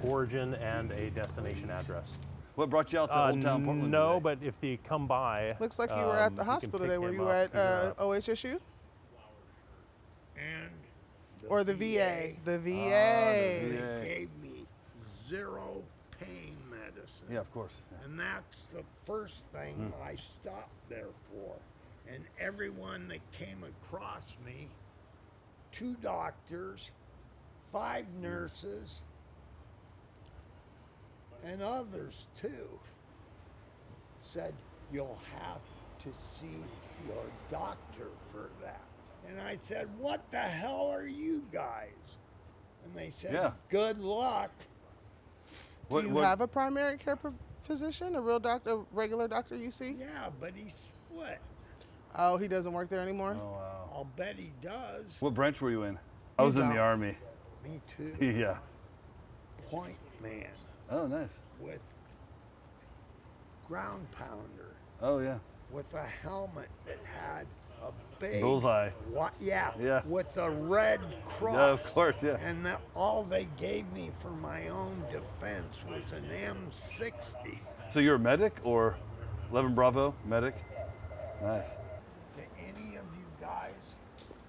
origin and a destination address. What brought you out to Oldtown, Portland? No, today? but if you come by, Looks like you were at the you can hospital pick today. Were him you up, at OHSU? And Or the VA? The VA. they gave me 0 pain medicine. Yeah, of course. Yeah. And that's the first thing I stopped there for. And everyone that came across me, 2 doctors, 5 nurses, and others too, said, you'll have to see your doctor for that. And I said, what the hell are you guys? And they said, good luck. Do you have a primary care physician, a real doctor, a regular doctor you see? Yeah, but he split. Oh, he doesn't work there anymore? Oh, wow. I'll bet he does. What branch were you in? I was in the Army. Me too. Yeah. Point man Oh, nice. with ground pounder, Oh, yeah. with a helmet that had a big Bullseye. Yeah. With a red cross. Yeah, of course, yeah. And all they gave me for my own defense was an M60. So you're a medic or 11 Bravo medic? Nice. Do any of you guys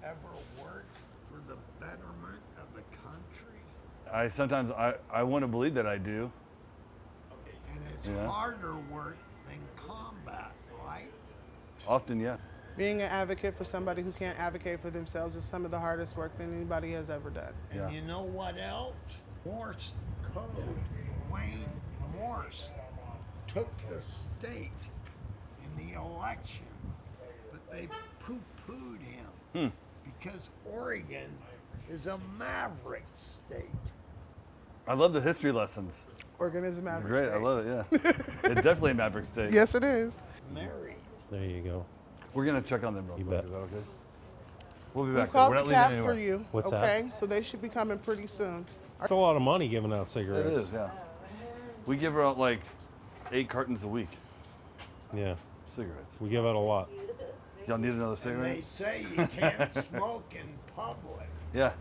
ever work for the betterment of the country? Sometimes I want to believe that I do. And it's harder work than combat, right? Often, yeah. Being an advocate for somebody who can't advocate for themselves is some of the hardest work that anybody has ever done. And you know what else? Morse code. Wayne Morse took the state in the election, but they poo-pooed him because Oregon is a maverick state. I love the history lessons. Oregon is a maverick Great, state. I love it, yeah. It's definitely a maverick state. Yes, it is. Married. there you go. We're going to check on them real You quick. bet. Is that okay? We'll be We back. called We're the not leaving cab anywhere. for you. What's that? okay, so they should be coming pretty soon. It's a lot of money giving out cigarettes. It is, yeah. We give her out like 8 cartons a week. Yeah, Cigarettes. we give out a lot. Y'all need another And cigarette? they say you can't smoke in public. Yeah.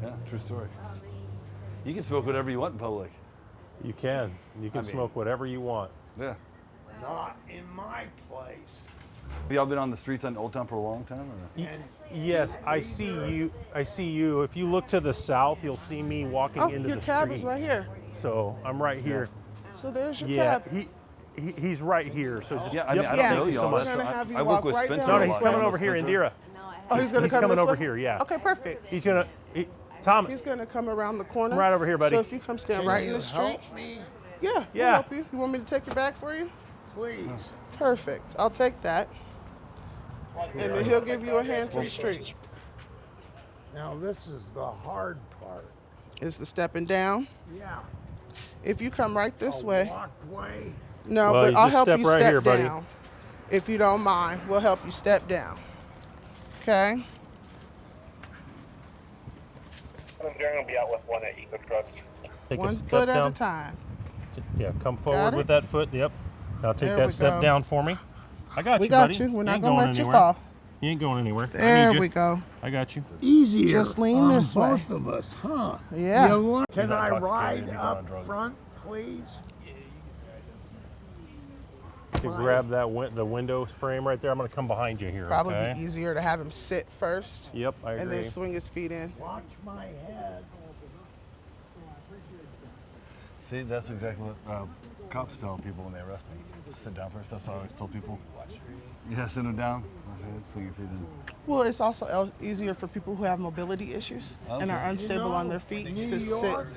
Yeah, true story. You can smoke whatever you want in public. You can. You can I mean- smoke whatever you want. Yeah. Not in my place. Have y'all been on the streets on Old Town for a long time? Or? And Yes, I see you. I see you. If you look to the south, you'll see me walking Oh, into your the cab street. is right here. So I'm right here. So there's your Yeah, cab. he's right here. So just Yeah, I mean, I Yeah. don't know thank you so y'all. much. We're gonna have you I walk work with right Spencer. down No, a he's lot. coming I know over here, Spencer. Andira. Oh, he's gonna He's come coming this over way? here. Yeah. Okay, perfect. He's gonna. Thomas. He's gonna come around the corner. Right over here, buddy. So if you come stand right in the street, help me, yeah, we'll Yeah. help you. You want me to take your bag for you? please. Perfect. I'll take that. And then he'll give you a hand to the street. Now this is the hard part. Is the stepping down. Yeah. If you come right this A way. walkway. No, Well, but you I'll just help step you right step here, buddy. down. If you don't mind, we'll help you step down. Okay? I'm going to be out with one at Eco Trust. Take One a step foot at down. a time. Yeah, come Got forward it? with that foot. Yep. Now take There that we step go. down for me. I got We you, got buddy. you. We're not ain't gonna going let you anywhere. fall. You ain't going anywhere. I There need you. we go. I got you. Easier. Just lean on this way. both of us, huh? Yeah. Can not I intoxicated, ride he's not on up drugs. front, please? You grab that the window frame right there. I'm gonna come behind you here. Probably okay? be easier to have him sit first. Yep, I agree. And then swing his feet in. Watch my head. See, that's exactly what cops tell people when they arrest them. Sit down first. That's what I always tell people. Yeah, sit them down. Swing your feet in. Well, it's also easier for people who have mobility issues and are unstable on their feet New to sit. York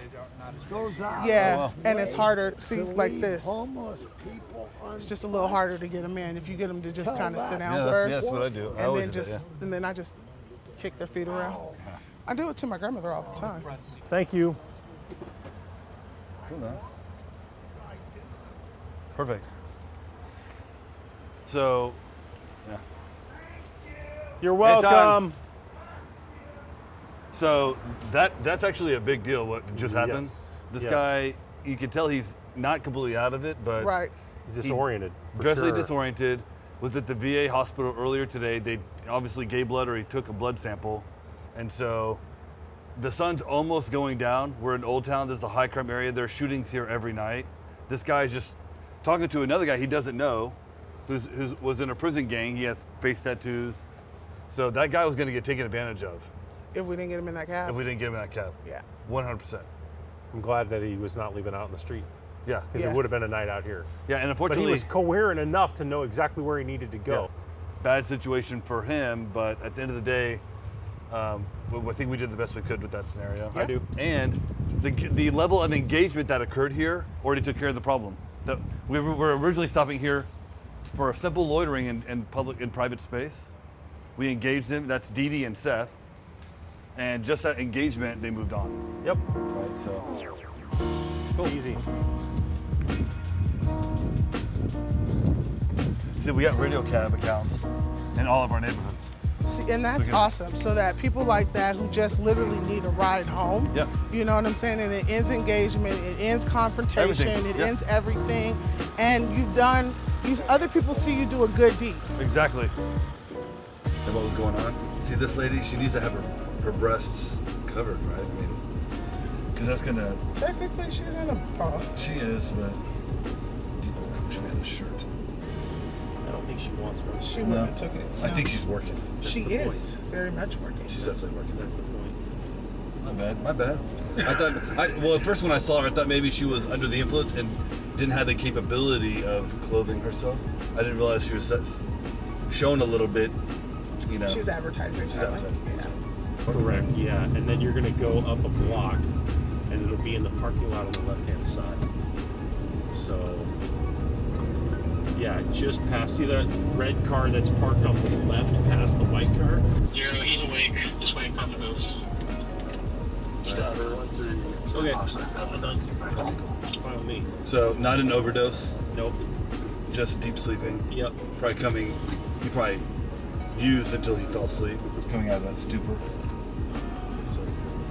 goes out Yeah, of and it's way harder. See, to like leave this. homeless people It's just a little harder to get them in. If you get them to just kind of sit down Yeah, first, that's what I do. I and always then do that, just and then I just kick their feet around. I do it to my grandmother all the time. Thank you. Cool, man. Perfect. So, yeah. You're Anytime. welcome. So that's actually a big deal. What just happened? Yes. This Yes. guy you can tell he's not completely out of it, but Right. He's disoriented. For dreadfully sure. disoriented. Was at the VA hospital earlier today. They obviously gave blood, or he took a blood sample, and so the sun's almost going down. We're in Oldtown. This is a high crime area. There are shootings here every night. This guy's just talking to another guy he doesn't know, who was in a prison gang. He has face tattoos, so that guy was going to get taken advantage of If we didn't get him in that cab. if we didn't get him in that cab. Yeah. 100%. I'm glad that he was not leaving out in the street, Yeah. because Yeah. it would have been a night out here. Yeah, and But unfortunately, he was coherent enough to know exactly where he needed to go. yeah, bad situation for him. But at the end of the day, I think we did the best we could with that scenario. I do. And the level of engagement that occurred here already took care of the problem. We were originally stopping here for a simple loitering in private space. We engaged them. That's Dee Dee and Seth. And just that engagement, they moved on. Yep. Right. So. Cool. Easy. See, we got radio cab accounts in all of our neighborhoods. See, and that's Okay. awesome. So that people like that who just literally need a ride home, Yep. you know what I'm saying? And it ends engagement, it ends confrontation, Everything. it Yep. ends everything. And other people see you do a good deed. Exactly. And what was going on? See, this lady, she needs to have her breasts covered, right? I mean, because that's gonna. Technically, she's in a bra. She is, but she had a shirt. I don't think she wants her. She wouldn't have took it. I No. think she's working. She the is very much working. She's definitely working. That's the point. My bad. I thought. Well, at first when I saw her, I thought maybe she was under the influence and didn't have the capability of clothing herself. I didn't realize she was shown a little bit. You know. She's advertising. She's Charlie. advertising. Yeah. Correct, yeah. And then you're going to go up a block, and it'll be in the parking lot on the left-hand side. So, yeah, just past. See that red car that's parked on the left past the white car? Zero, he's awake. Just waiting on the move. Okay. I'm done. Fine with me. So not an overdose, Nope. just deep sleeping. Yep. He probably used until he fell asleep, coming out of that stupor.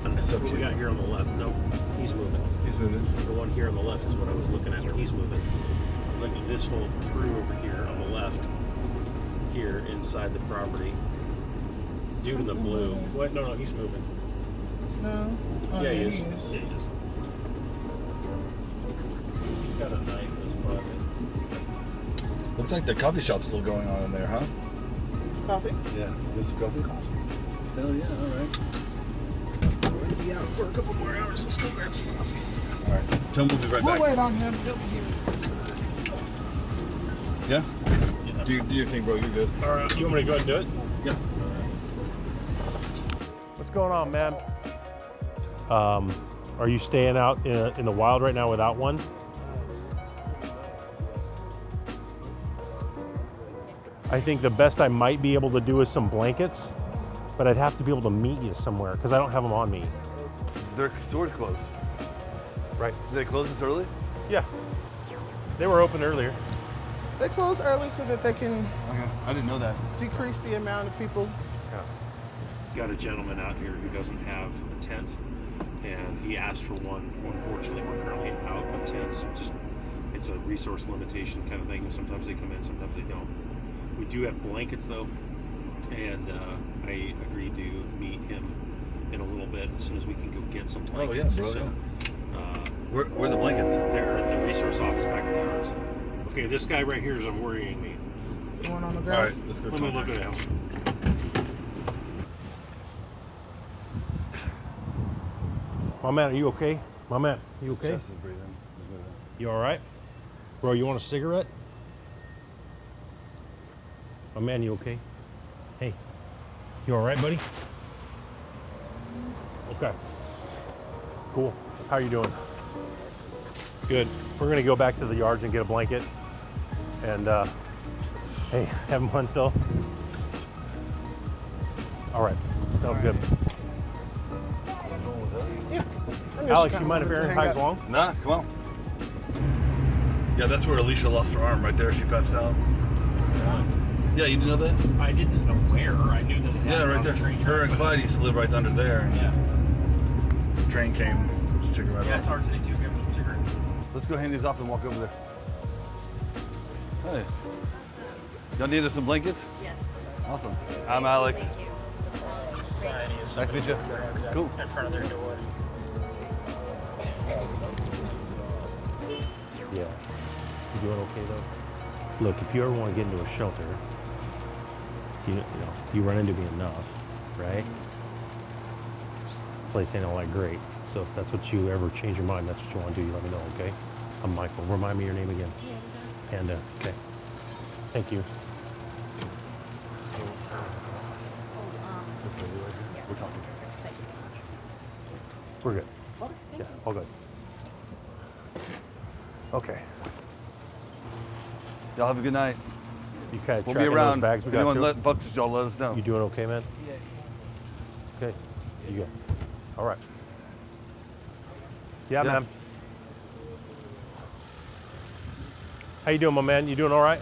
And that's So what we cute. got here on the left. Nope. He's moving. He's moving. The one here on the left is what I was looking at, but he's moving. Look at this whole crew over here on the left, here inside the property. Dude in the blue. What? No, he's moving. No. Oh, Yeah, he is. is. Yeah, he is. He's got a knife in his pocket. Looks like the coffee shop's still going on in there, huh? Coffee. Yeah. There's coffee. Hell yeah, all right. We're gonna be out for a couple more hours. Let's go grab some coffee. All right. Tom will be right We'll back. wait on him. He'll be here. Yeah? Yeah. Do your thing, bro. You're good. All right, you want me to go ahead and do it? Yeah. What's going on, man? Are you staying out in the wild right now without one? I think the best I might be able to do is some blankets, but I'd have to be able to meet you somewhere because I don't have them on me. Their store's closed. Right. Did they close this early? Yeah. They were open earlier. They close early so that they can Okay. I didn't know that. decrease the amount of people. Got a gentleman out here who doesn't have a tent, and he asked for one. Unfortunately, we're currently out of tents. It's a resource limitation kind of thing. Sometimes they come in, sometimes they don't. We do have blankets though, and I agreed to meet him in a little bit as soon as we can go get some blankets. bro, So, Where are the blankets? they're at the resource office back at the yards. Okay, this guy right here is worrying me. The one on the All ground. right, let's go. Let me look at him. My man, are you okay? My man, you okay? Chest is breathing. He's moving. You all right? Bro, you want a cigarette? My man, you okay? Hey, you all right, buddy? Okay. Cool. How you doing? Good. We're gonna go back to the yards and get a blanket. And hey, having fun still? All right. Sounds good. Yeah. Alex, you mind if Aaron tags along? Nah, come on. Yeah, that's where Alicia lost her arm right there. She passed out. Yeah, you didn't know that? I didn't know where. I knew that it Yeah, happened right on there. the train Her and track. Clyde used to live right under there. Yeah. The train came, just took her right Yeah, I off. saw her today too. Give her some cigarettes. Let's go hand these off and walk over there. Hey. Y'all need us some blankets? Yes. Awesome. I'm Alex. Thank you. Nice to meet you. Cool. In front of their door. Yeah. You doing okay though? Look, if you ever want to get into a shelter, you run into me enough, right? Place ain't all that great. So if that's what you ever change your mind, that's what you want to do, you let me know, okay? I'm Michael. Remind me your name again. Panda. Okay. Thank you. This lady right here. We're talking. We're good. Yeah, all good. Okay. Y'all have a good night. You kind of We'll be around. bags we If got anyone you? fucks with y'all, let us know. You doing okay, man? Yeah. Okay. You good. All right. Yeah, Yeah. man. How you doing, my man? You doing all right?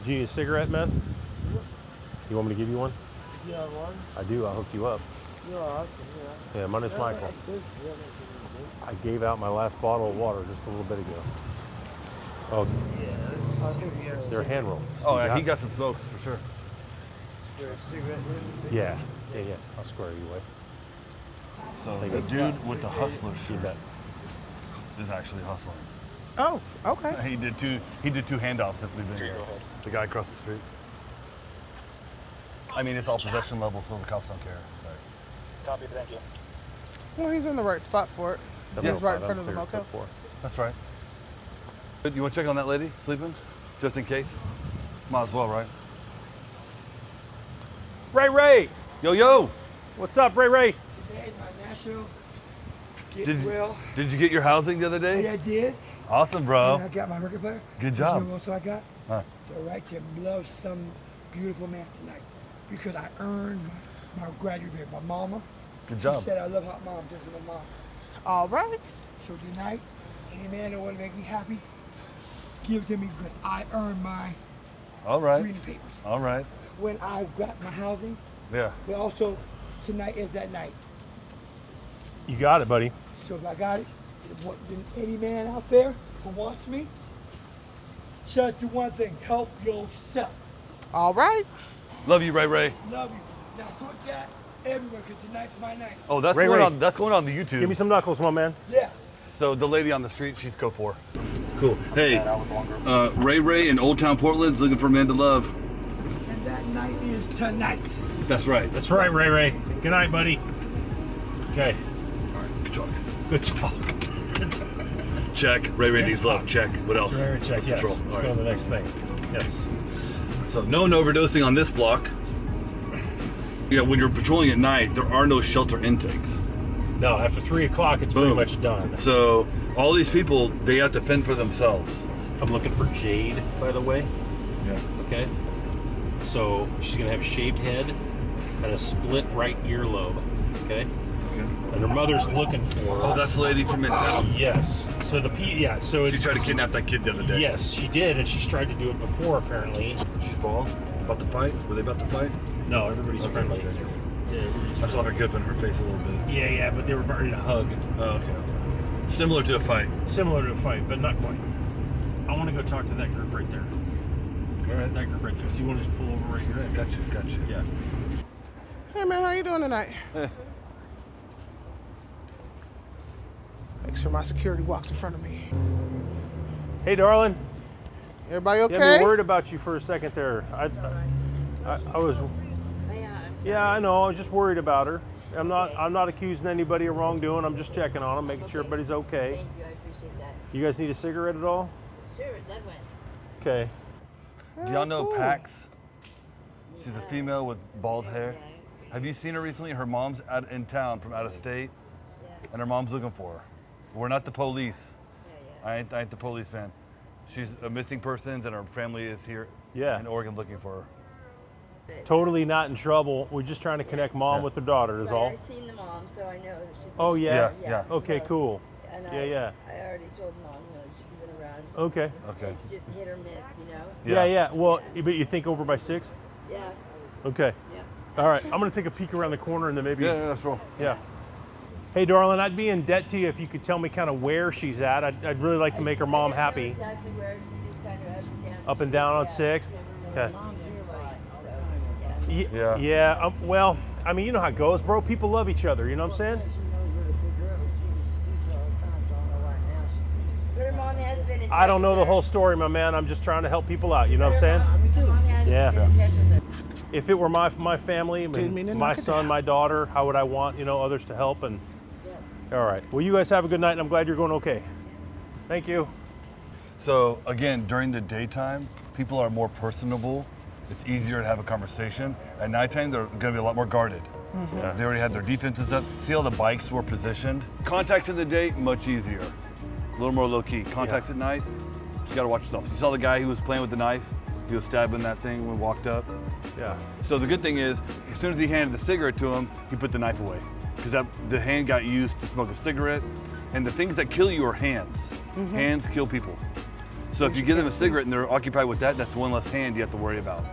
Do you need a cigarette, man? You want me to give you one? Yeah, one. I do. I'll hook you up. You're awesome, yeah. Yeah, my name's Michael. I gave out my last bottle of water just a little bit ago. Oh, I think so. they're hand rolled. Oh, yeah, he got some smokes for sure. Yeah. I'll square you away. So the dude with the hustler shirt bet. is actually hustling. Oh, okay. He did two handoffs since we've been here. The guy across the street. I mean, it's all possession level, so the cops don't care. Copy, thank you. Well, he's in the right spot for it. He's right in front of the motel. That's right. But you want to check on that lady sleeping, just in case? Might as well, right? Ray! Yo! What's up, Ray? Today, my national Did you get your housing the other day? Yeah, I did. Awesome, And bro. I got my record player. Good You know job. what else I got? Huh. The right to love some beautiful man tonight. Because I earned my graduate, my mama. Good job. She said I love hot mom, just like my mom. All right. So tonight, any man that want to make me happy, give it to me because I earned my All right. freedom papers. All right. When I got my housing, Yeah. but also tonight is that night. You got it, buddy. So if I got it, then any man out there who wants me, just do one thing, help yourself. All right. Love you, Ray. Love you. Now put that everywhere because tonight's my night. Oh, that's Ray. going on the YouTube. Give me some knuckles, my man. Yeah. So the lady on the street, she's code 4. Cool. Hey, Ray in Oldtown, Portland's looking for men to love. And that night is tonight. That's right. That's right, Ray. Good night, buddy. Okay. All right. Good talk. Good talk. Check. Ray needs love. Check. What else? Ray, check. Let's Yes. control. Let's All go right. to the next thing. Yes. So no one overdosing on this block. You know, when you're patrolling at night, there are no shelter intakes. No, after 3 o'clock, it's pretty much done. So all these people, they have to fend for themselves. I'm looking for Jade, by the way. Yeah. Okay. So she's gonna have a shaved head and a split right earlobe. Okay. And her mother's looking for her. Oh, that's the lady from in town. Yes. So so She it's tried to kidnap that kid the other day. yes, she did, and she's tried to do it before apparently. She's bald. About to fight? Were they about to fight? No, everybody's Okay, friendly. okay. Yeah, everybody's I saw her giving her face a little bit. Yeah, but they were ready to hug. Oh, okay. Similar to a fight. Similar to a fight, but not quite. I want to go talk to that group right there. All right. That group right there. So you want to just pull over right here? Yeah, gotcha. Yeah. Hey, man, how you doing tonight? Hey. Make sure my security walks in front of me. Hey, darling. Everybody okay? Yeah, I worried about you for a second there. I was. Yeah, I know. I was just worried about her. I'm not accusing anybody of wrongdoing. I'm just checking on them, making sure everybody's okay. Thank you, I appreciate that. You guys need a cigarette at all? Sure, definitely. Okay. Do y'all know cool. Pax? She's a female with bald hair. Have you seen her recently? Her mom's in town from out of state, and her mom's looking for her. We're not the police. I ain't the police, man. She's a missing persons, and her family is here in Oregon looking for her. Totally not in trouble. We're just trying to connect mom with her daughter, is all. I've seen the mom, so I know that she's. Oh, yeah? Yeah. Okay, so- cool. And Yeah. I already told mom, she's been around. Okay. It's just hit or miss, Yeah. Well, but you think over by 6th? Yeah. Okay. Yeah. All right. I'm going to take a peek around the corner and then maybe. Yeah, that's wrong. Yeah. Hey, darling, I'd be in debt to you if you could tell me kind of where she's at. I'd really like to make her mom happy. Exactly where she just kind of Up and down on 6th? Okay. Yeah. Yeah, well, I mean, you know how it goes, bro. People love each other, you know what I'm saying? But her mom has been in touch I don't know with the her. whole story, my man. I'm just trying to help people out, you know what I'm saying? Her mom has Yeah. been in touch with her. If it were my family, I Didn't mean to mean, my knock it son, down. my daughter, how would I want, others to help? And all right. Well, you guys have a good night, and I'm glad you're going okay. Thank you. So again, during the daytime, people are more personable. It's easier to have a conversation. At nighttime, they're going to be a lot more guarded. Yeah. They already had their defenses up. See how the bikes were positioned? Contacts in the day, much easier. A little more low key. Contacts at night, you got to watch yourself. You saw the guy who was playing with the knife. He was stabbing that thing when we walked up. Yeah. So the good thing is, as soon as he handed the cigarette to him, he put the knife away. Because the hand got used to smoke a cigarette. And the things that kill you are hands. Hands kill people. So if you give them a cigarette and they're occupied with that, that's one less hand you have to worry about.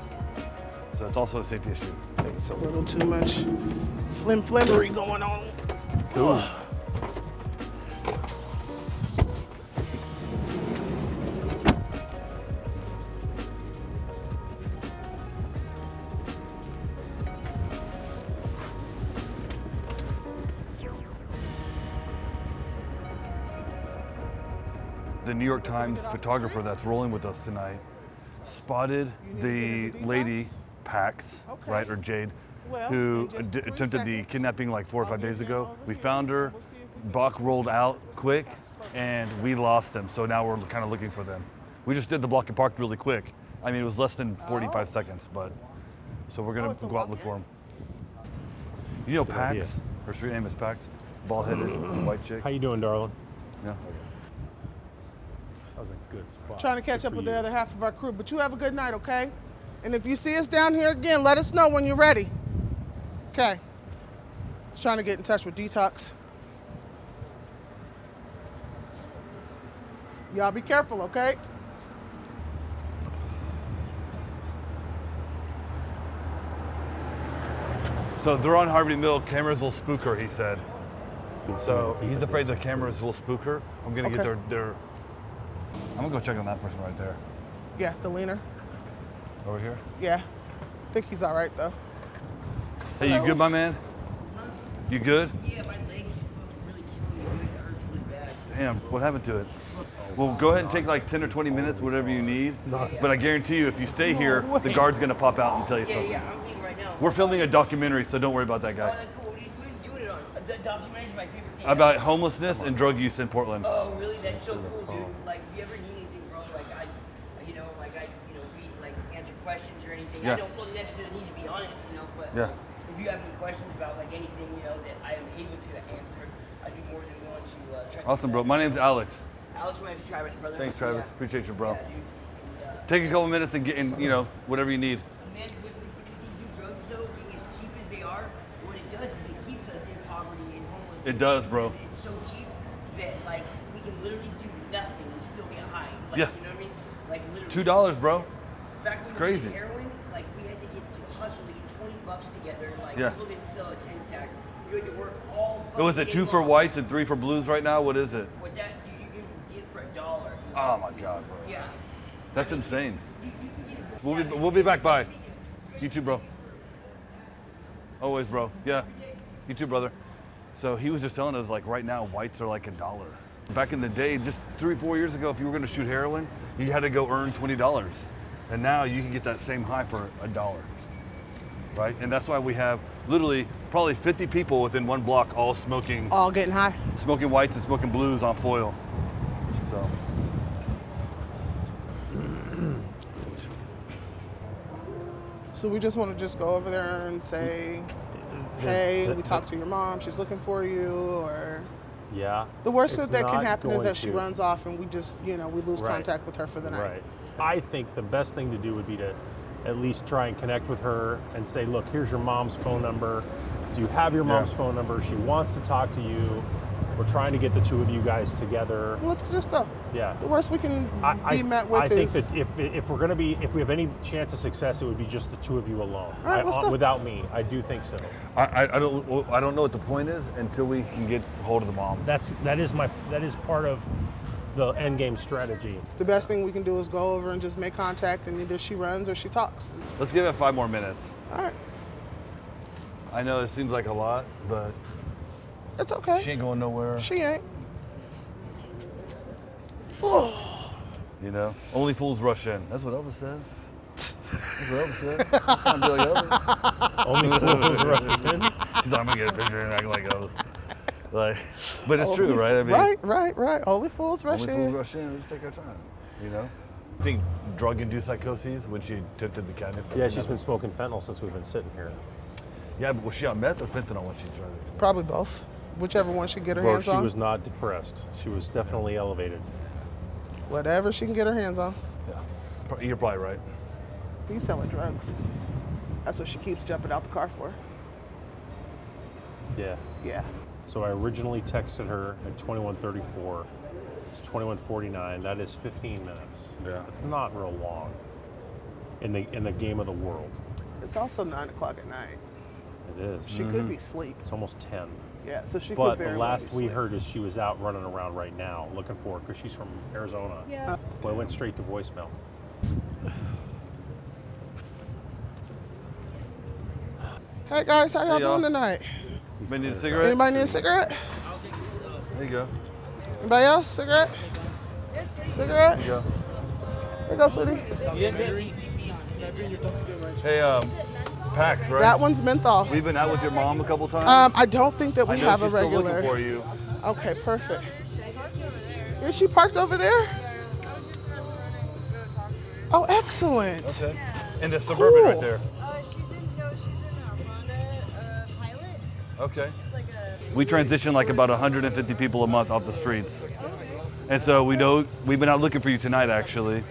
So it's also a safety issue. I think it's a little too much flimmery going on. Ugh. The New York Times photographer that's rolling with us tonight spotted the lady, Pax, Okay. right, or Jade, Well, who in just 3 attempted the seconds, kidnapping like 4 or 5 I'll days get ago. down over We here found her, and we'll see if we can Buck rolled out quick, and we lost them. So now we're kind of looking for them. We just did the block and park really quick. I mean, it was less than 45 seconds, but so we're gonna it's a go out and look for them. You know Pax? idea. Her street name is Pax. Bald-headed white chick. How you doing, darling? Yeah. That was a good spot. Trying to catch Good up for with you. the other half of our crew. But you have a good night, okay? And if you see us down here again, let us know when you're ready. Okay. Just trying to get in touch with Detox. Y'all be careful, okay? So they're on Harvey Mill. Cameras will spook her, he said. So he's afraid the cameras will spook her. I'm gonna get Okay. their. I'm gonna go check on that person right there. Yeah, the leaner. Over here. Yeah. I think he's all right, though. Hey, you good, my man? You good? Yeah, my legs really killing me. It hurts really bad. Damn, what happened to it? Well, go ahead and take like 10 or 20 minutes, whatever you need. But I guarantee you, if you stay here, the guard's gonna pop out and tell you something. Yeah, I'm thinking right now. We're filming a documentary, so don't worry about that Oh, guy. that's cool. What are you doing it on? A documentary is my favorite thing. About homelessness and drug use in Portland. Oh, really? That's so cool, dude. Like, if you ever need anything, bro, like I read, like, answer questions or anything. Yeah. I don't really necessarily need to be on it, but Yeah. if you have any questions about, like, anything, that I am able to answer, I'd be more than willing to try to Awesome, do bro. that. My name's Alex. Alex, my name's Travis, brother. Thanks, Travis. Yeah. Appreciate you, bro. Yeah, dude. And, Take a couple minutes and get in, whatever you need. man, with these new drugs, though, being as cheap as they are, what it does is it keeps us in poverty and homelessness. It does, bro. It's so cheap that, like, we can literally do nothing and still get high. Like, Yeah. You know what I mean? Like, literally. $2, bro. Back It's when crazy. we did heroin, like, we had to hustle to get $20 together. Like, Yeah. people didn't sell a 10-sack. You had to work all It was fucking it day 2 for long. whites and 3 for blues right now? What is it? What's that? You can get it for $1. Oh my God, bro. Yeah. That's insane. You can get it for We'll be back by. You too, bro. Always, bro. Yeah. You too, brother. So he was just telling us, like, right now, whites are like $1. Back in the day, just 3 or 4 years ago, if you were gonna shoot heroin, you had to go earn $20. And now you can get that same high for $1. Right? And that's why we have literally probably 50 people within one block all smoking Getting high. smoking whites and smoking blues on foil. So So we just want to just go over there and say, hey, we talked to your mom. She's looking for you, or Yeah. the worst It's that can not happen is going that she to. runs off and we just, we lose Right. contact with her for the night. Right. I think the best thing to do would be to at least try and connect with her and say, look, here's your mom's phone number. Do you have your mom's phone number? She wants to talk to you. We're trying to get the two of you guys together. Well, let's just go. Yeah. The worst we can be met with I is... think that if we have any chance of success, it would be just the two of you alone. All right, let's go. Without me, I do think so. I don't know what the point is until we can get hold of the mom. That is part of the end game strategy. The best thing we can do is go over and just make contact, and either she runs or she talks. Let's give it 5 more minutes. All right. I know it seems like a lot, but it's okay. She ain't going nowhere. She ain't. You know, only fools rush in. That's what Elvis said. That's what Elvis said. That sounded like Elvis. Only fools rush in. He's like, I'm gonna get a picture and act like Elvis. Like, but it's true, right? I mean, right. Only fools rush in. Only fools rush in. We just take our time. You know. I think drug-induced psychoses when she attempted the catnip. Yeah, she's been smoking fentanyl since we've been sitting here. Yeah, but was she on meth or fentanyl when she tried it? Probably both. Whichever one she can get her hands on. She was not depressed. She was definitely elevated. Whatever she can get her hands on. Yeah, you're probably right. He's selling drugs. That's what she keeps jumping out the car for. Yeah. Yeah. So I originally texted her at 21:34. It's 21:49. That is 15 minutes. Yeah. It's not real long in the game of the world. It's also 9 o'clock at night. It is. She could be asleep. It's almost 10. Yeah, so she But could very the well last be we asleep. heard is she was out running around right now looking for her because she's from Arizona. Yeah. Well, it went straight to voicemail. Hey guys, how y'all doing tonight? Anybody need a cigarette? Anybody need a cigarette? There you go. Anybody else? Cigarette? Cigarette? There you go. Here you go, sweetie. Hey, Pax, right? That one's menthol. We've been out with your mom a couple times. I don't think that we I know have a she's still regular. looking for you. Okay, perfect. Is she parked over there? Oh, excellent. Okay. In the Suburban right there. Okay. We transition like about 150 people a month off the streets. And so we know we've been out looking for you tonight actually,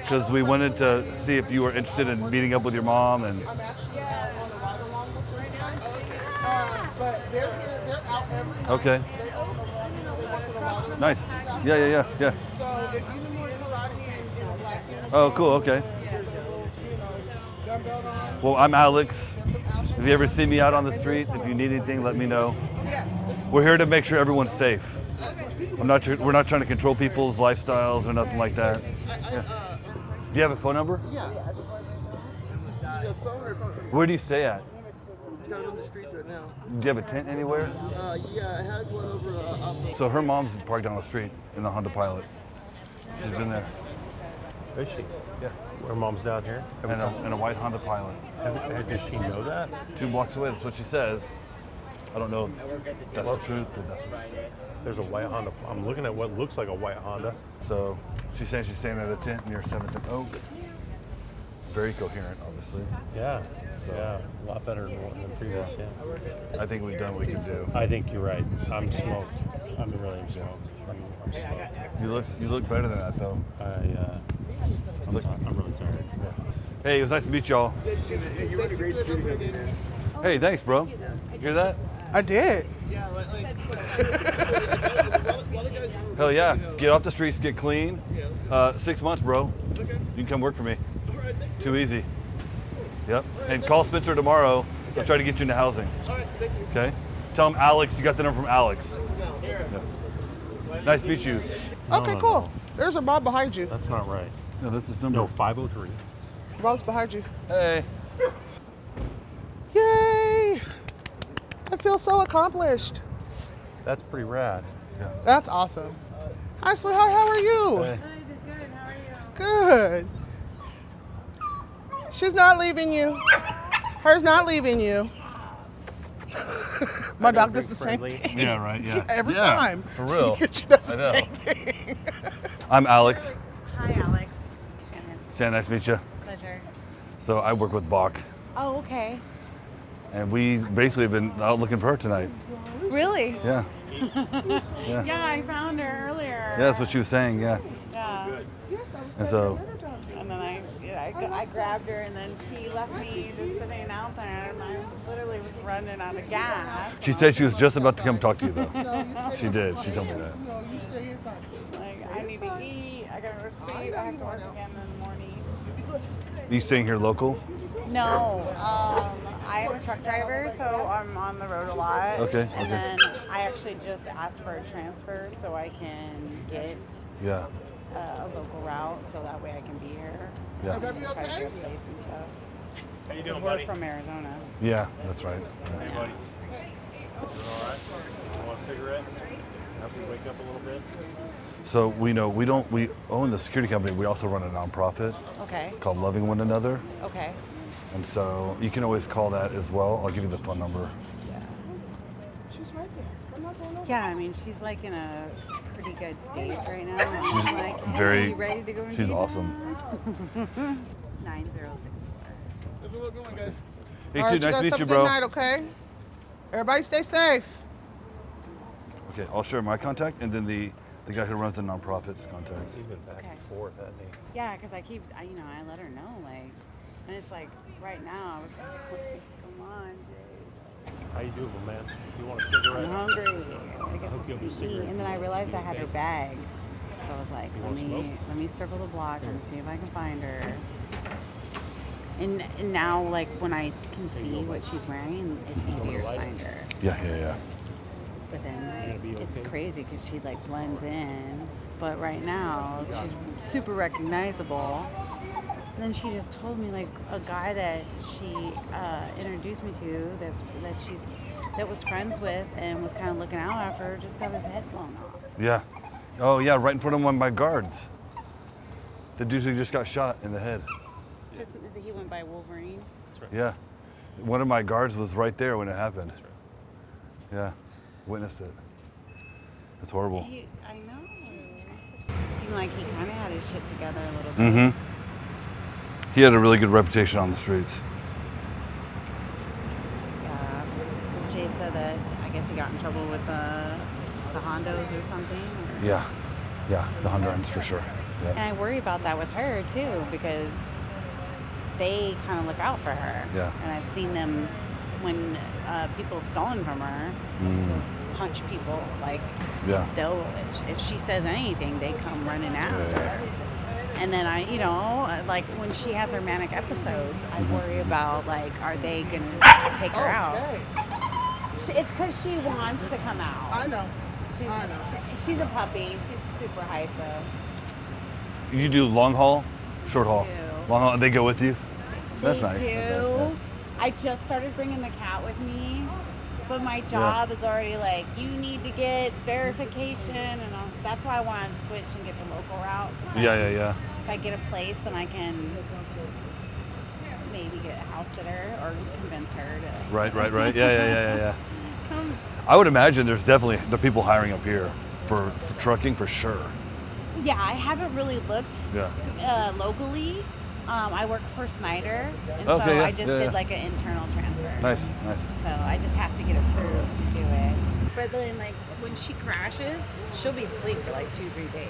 because we wanted to see if you were interested in meeting up with your mom. And I'm actually on a ride along with her, but they're here, they're out every night. Okay. They own they work with a lot of Nice. nonprofits. Yeah. So if you see anybody in black uniform, Oh, cool. Okay. there's a little, gun belt on. Well, I'm Alex. If you ever see me out on the street, if you need anything, let me know. We're here to make sure everyone's safe. We're not trying to control people's lifestyles or nothing like that. Yeah. Do you have a phone number? Yeah. Where do you stay at? Down on the streets right now. Do you have a tent anywhere? Yeah, I had one over So her mom's parked down the street in the Honda Pilot. She's been there. Is she? Yeah. Her mom's down here? And a white Honda Pilot. Does she know that? 2 blocks away, that's what she says. I don't know if that's the truth, but that's what she said. There's a white Honda. I'm looking at what looks like a white Honda. So she's saying she's staying at a tent near 7th and Oak. Very coherent, obviously. Yeah. Yeah. A lot better than previous, yeah. I think we've done what we can do. I think you're right. I'm smoked. I'm really smoked. I'm smoked. You look better than that though. I'm really tired. Yeah. Hey, it was nice to meet y'all. Hey, you run a great security company, man. Hey, thanks, bro. Hear that? I did. Hell yeah. Get off the streets, get clean. 6 months, bro. You can come work for me. Too easy. Yep. And call Spencer tomorrow. I'll try to get you into housing. Okay? Tell him Alex, you got the number from Alex. Yeah. Nice to meet you. Okay, cool. There's a mob behind you. That's not right. No, that's his number. No, 503. Mob's behind you. Hey. Yay! I feel so accomplished. That's pretty rad. Yeah. That's awesome. Hi, sweetheart. How are you? Hey. Good. How are you? Good. She's not leaving you. Her's not leaving you. My dog does the same thing. Yeah, right, yeah. Every time. For real. She does I the know. same thing. I'm Alex. Hi, Alex. Shannon. Shannon, nice to meet you. Pleasure. So I work with Bach, Oh, okay. and we basically have been out looking for her tonight. Really? Yeah. Yeah. Yeah, I found her earlier. Yeah, that's what she was saying, yeah. Yeah. Yes, I was And so, And then I I grabbed her and then she left me just sitting out there and I literally was running out of gas. She said she was just about to come talk to you though. She did. She told me that. No, you stay inside. Like, I need to eat. I gotta go to sleep. I have to work again in the morning. Are you staying here local? No, I am a truck driver, so I'm on the road a lot. Okay. And then I actually just asked for a transfer so I can get Yeah. a local route, so that way I can be here. Yeah. And try to get a place and stuff. How you doing, We're buddy? from Arizona. Yeah, that's right. Hey, buddy. You all right? You want a cigarette? Help you wake up a little bit? So we own the security company. We also run a nonprofit Okay. called Loving One Another. Okay. And so you can always call that as well. I'll give you the phone number. She's right there. I'm not going over. Yeah, I mean, she's like in a pretty good stage right now. And I'm like, hey, very- you ready to go and she's do awesome. that? 9064. Have a good one, guys. Hey, All right, dude, nice to guys meet have you, a good bro. night, okay? Everybody stay safe. Okay, I'll share my contact and then the guy who runs the nonprofit's contact. He's been back Okay. and forth, hasn't he? Yeah, because I let her know, like, and it's like right now, I was like, come on, Jade. How you doing, man? You want a cigarette? I'm hungry. I guess hope you'll be eat. cigarette. And then I realized I had her bag. So I was like, You wanna smoke? let me circle the block and see if I can find her. And now, like, when I can see what she's wearing, it's easier to find her. Yeah. But then gonna be it's okay? crazy because she like blends in. But right now she's super recognizable. And then she just told me like a guy that she introduced me to that was friends with and was kind of looking out after her just got his head blown off. Yeah. Oh yeah, right in front of one of my guards. The dude who just got shot in the head. He went by Wolverine. Yeah. One of my guards was right there when it happened. Yeah. Witnessed it. It's horrible. I know. It seemed like he kind of had his shit together a little bit. Mm-hmm. He had a really good reputation on the streets. Yeah. Jade said that I guess he got in trouble with the Hondos or something. Or... Yeah, the Hondurans for sure. Yeah. And I worry about that with her too because they kind of look out for her. Yeah. And I've seen them when people have stolen from her, punch people. Like, they'll, if she says anything, they come running after her. And then like when she has her manic episodes, I worry about like, are they gonna take her out? It's because she wants to come out. I know. She's a puppy. She's super hype though. You do long haul, short haul? Long haul, they go with you? That's nice. They do. That's nice, yeah. I just started bringing the cat with me, but my job is already like, you need to get verification, and that's why I wanted to switch and get the local route. Yeah. If I get a place, then I can maybe get a house sitter or convince her to. Right. Yeah. Come. I would imagine there's definitely the people hiring up here for trucking for sure. Yeah, I haven't really looked locally. I work for Snyder, and so I just did like an internal transfer. Nice. So I just have to get approved to do it. But then, like, when she crashes, she'll be asleep for like 2-3 days.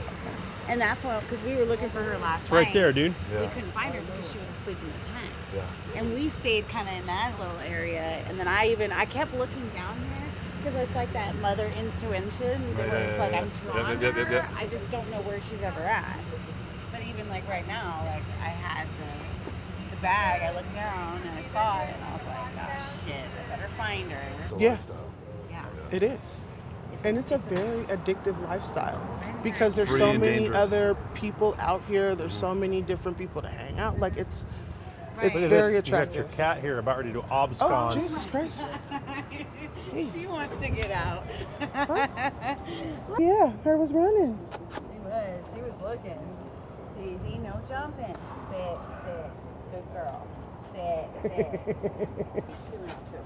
And that's why, because we were looking for her last night. Right there, dude. We couldn't find her because she was asleep in the tent. Yeah. And we stayed kind of in that little area. And then I kept looking down here because it's like that mother intuition where it's like I'm drawn to her. I just don't know where she's ever at. But even like right now, like I had the bag, I looked down and I saw it and I was like, oh shit, I better find her. Yeah. Yeah. It is. And it's a very addictive lifestyle because there's Free so and many dangerous. other people out here. There's so many different people to hang out. Like it's Right. it's Look at very this. attractive. You got your cat here about ready to Oh, abscond. Jesus Christ. She wants to get out. Yeah, her was running. She was looking. Easy, no jumping. Sit. Good girl. Sit.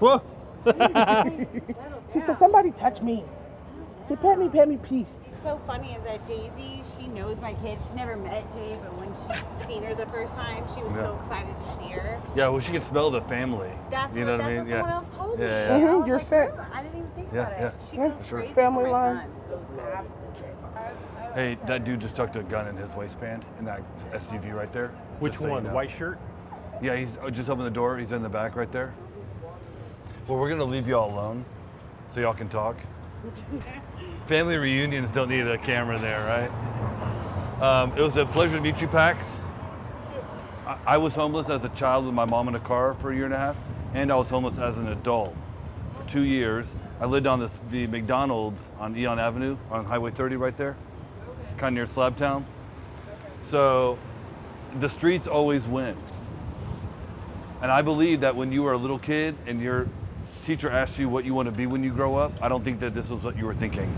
Whoa. She said, somebody touch me. She pet me, please. So funny is that Daisy, she knows my kid. She never met Jade, but when she seen her the first time, she was so excited to see her. Yeah, well, she can smell the family. That's you what, know what I mean? that's what someone else told me. Yeah. And I was You're like, set. "Oh, I didn't even think Yeah, about it. She yeah. goes Sure. crazy Family for my line. son. Goes absolutely crazy. Hey, that dude just tucked a gun in his waistband in that SUV right there. Which so one? You know. White shirt? Yeah, he's just opened the door. He's in the back right there. Well, we're gonna leave y'all alone so y'all can talk. Family reunions don't need a camera there, right? It was a pleasure to meet you, Pax. I was homeless as a child with my mom in a car for a year and a half, and I was homeless as an adult for 2 years. I lived on the McDonald's on Eon Avenue on Highway 30 right there, kind of near Slabtown. So the streets always win. And I believe that when you were a little kid and your teacher asked you what you want to be when you grow up, I don't think that this was what you were thinking.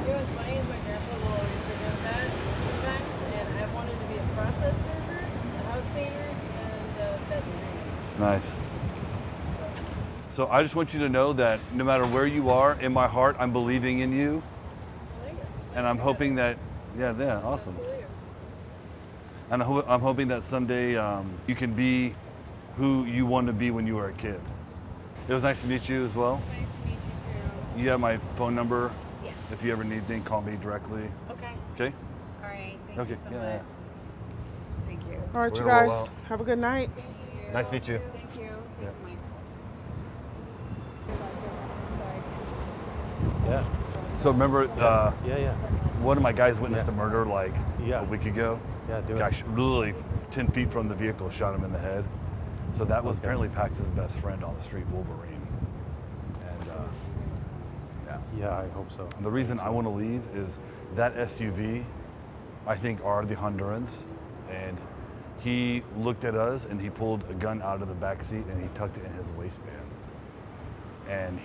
You know what's funny is my grandpa will always forget that sometimes, and I wanted to be a process server, a house painter, and a veterinarian. Nice. So I just want you to know that no matter where you are, in my heart, I'm believing in you. And I'm hoping that, yeah, awesome. And I'm hoping that someday you can be who you wanted to be when you were a kid. It was nice to meet you as well. Nice to meet you too. You have my phone number. Yes. If you ever need anything, call me directly. Okay. Okay? All right. Thank Okay. you so much. Thank you. All right, We're you gonna roll guys, out. have a good night. Nice to meet you. Thank you. Yeah. Yeah. So remember, Yeah. one of my guys witnessed a murder like Yeah. a week ago. Yeah, do Guy it. literally 10 feet from the vehicle shot him in the head. So that was Okay. apparently Pax's best friend on the street, Wolverine. And yeah. Yeah, I hope so. And the reason I want to leave is that SUV, I think, are the Hondurans. And he looked at us and he pulled a gun out of the back seat and he tucked it in his waistband. And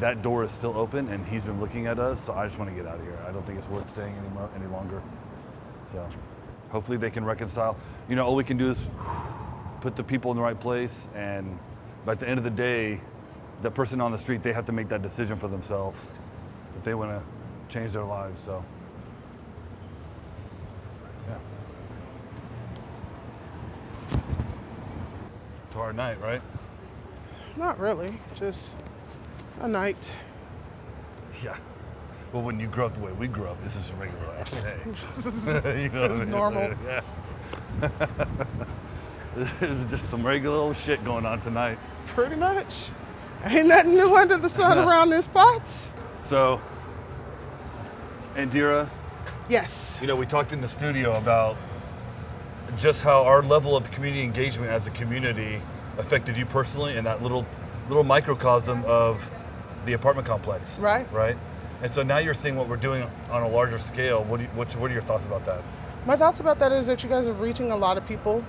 that door is still open and he's been looking at us. So I just want to get out of here. I don't think it's worth staying any longer. So hopefully they can reconcile. You know, all we can do is put the people in the right place. And at the end of the day, the person on the street, they have to make that decision for themselves if they want to change their lives. So, yeah. It's a hard night, right? Not really, just a night. Yeah. Well, when you grow up the way we grew up, this is a regular ass day. You know what I It's mean? normal. Yeah. This is just some regular old shit going on tonight. Pretty much. Ain't nothing new under the sun around these parts. So, Andira, Yes. you know, we talked in the studio about just how our level of community engagement as a community affected you personally in that little microcosm of the apartment complex. Right. Right? And so now you're seeing what we're doing on a larger scale. What are your thoughts about that? My thoughts about that is that you guys are reaching a lot of people.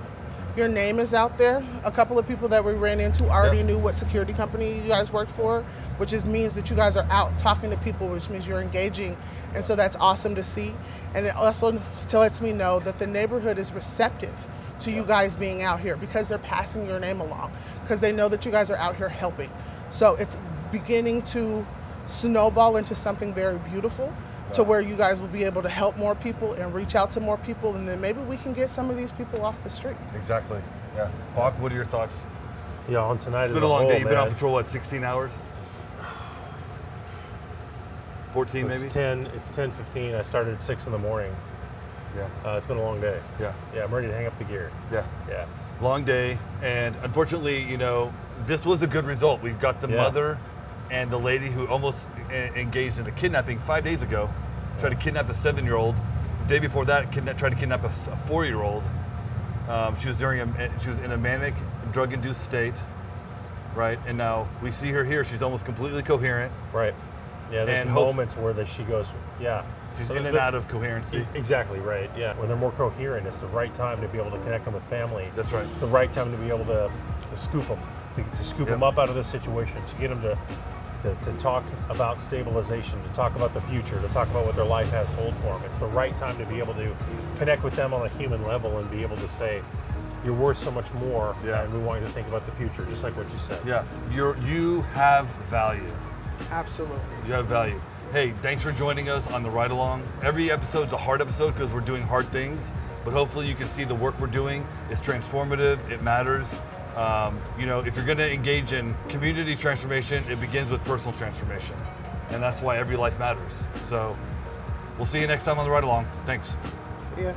Your name is out there. A couple of people that we ran into already knew what security company you guys worked for, which means that you guys are out talking to people, which means you're engaging. And so that's awesome to see. And it also lets me know that the neighborhood is receptive to you guys being out here because they're passing your name along, because they know that you guys are out here helping. So it's beginning to snowball into something very beautiful, to where you guys will be able to help more people and reach out to more people, and then maybe we can get some of these people off the street. Exactly. Yeah. Bach, what are your thoughts? Yeah, on tonight It's is been a long whole, day. You've been on man. patrol, what, 16 hours? 14 It's maybe? 10. It's 10:15. I started at 6 in the morning. Yeah. It's been a long day. Yeah. Yeah, I'm ready to hang up the gear. Yeah. Yeah. Long day, and unfortunately, you know, this was a good result. We've got the mother and the lady who almost engaged in a kidnapping 5 days ago, tried to kidnap a 7-year-old. The day before that, tried to kidnap a 4-year-old. She was in a manic, drug-induced state, right? And now we see her here. She's almost completely coherent. Right. Yeah, there's And moments where she goes, yeah. She's in and out of coherency. Exactly, right, yeah. When they're more coherent, it's the right time to be able to connect them with family. That's right. It's the right time to be able to scoop them, to scoop them up out of this situation, to get them to talk about stabilization, to talk about the future, to talk about what their life has to hold for them. It's the right time to be able to connect with them on a human level and be able to say, you're worth so much more, and we want you to think about the future, just like what you said. Yeah, you have value. Absolutely. You have value. Hey, thanks for joining us on the ride along. Every episode's a hard episode because we're doing hard things, but hopefully you can see the work we're doing is transformative, it matters. You know, if you're gonna engage in community transformation, it begins with personal transformation. And that's why every life matters. So we'll see you next time on the ride along. Thanks. See ya.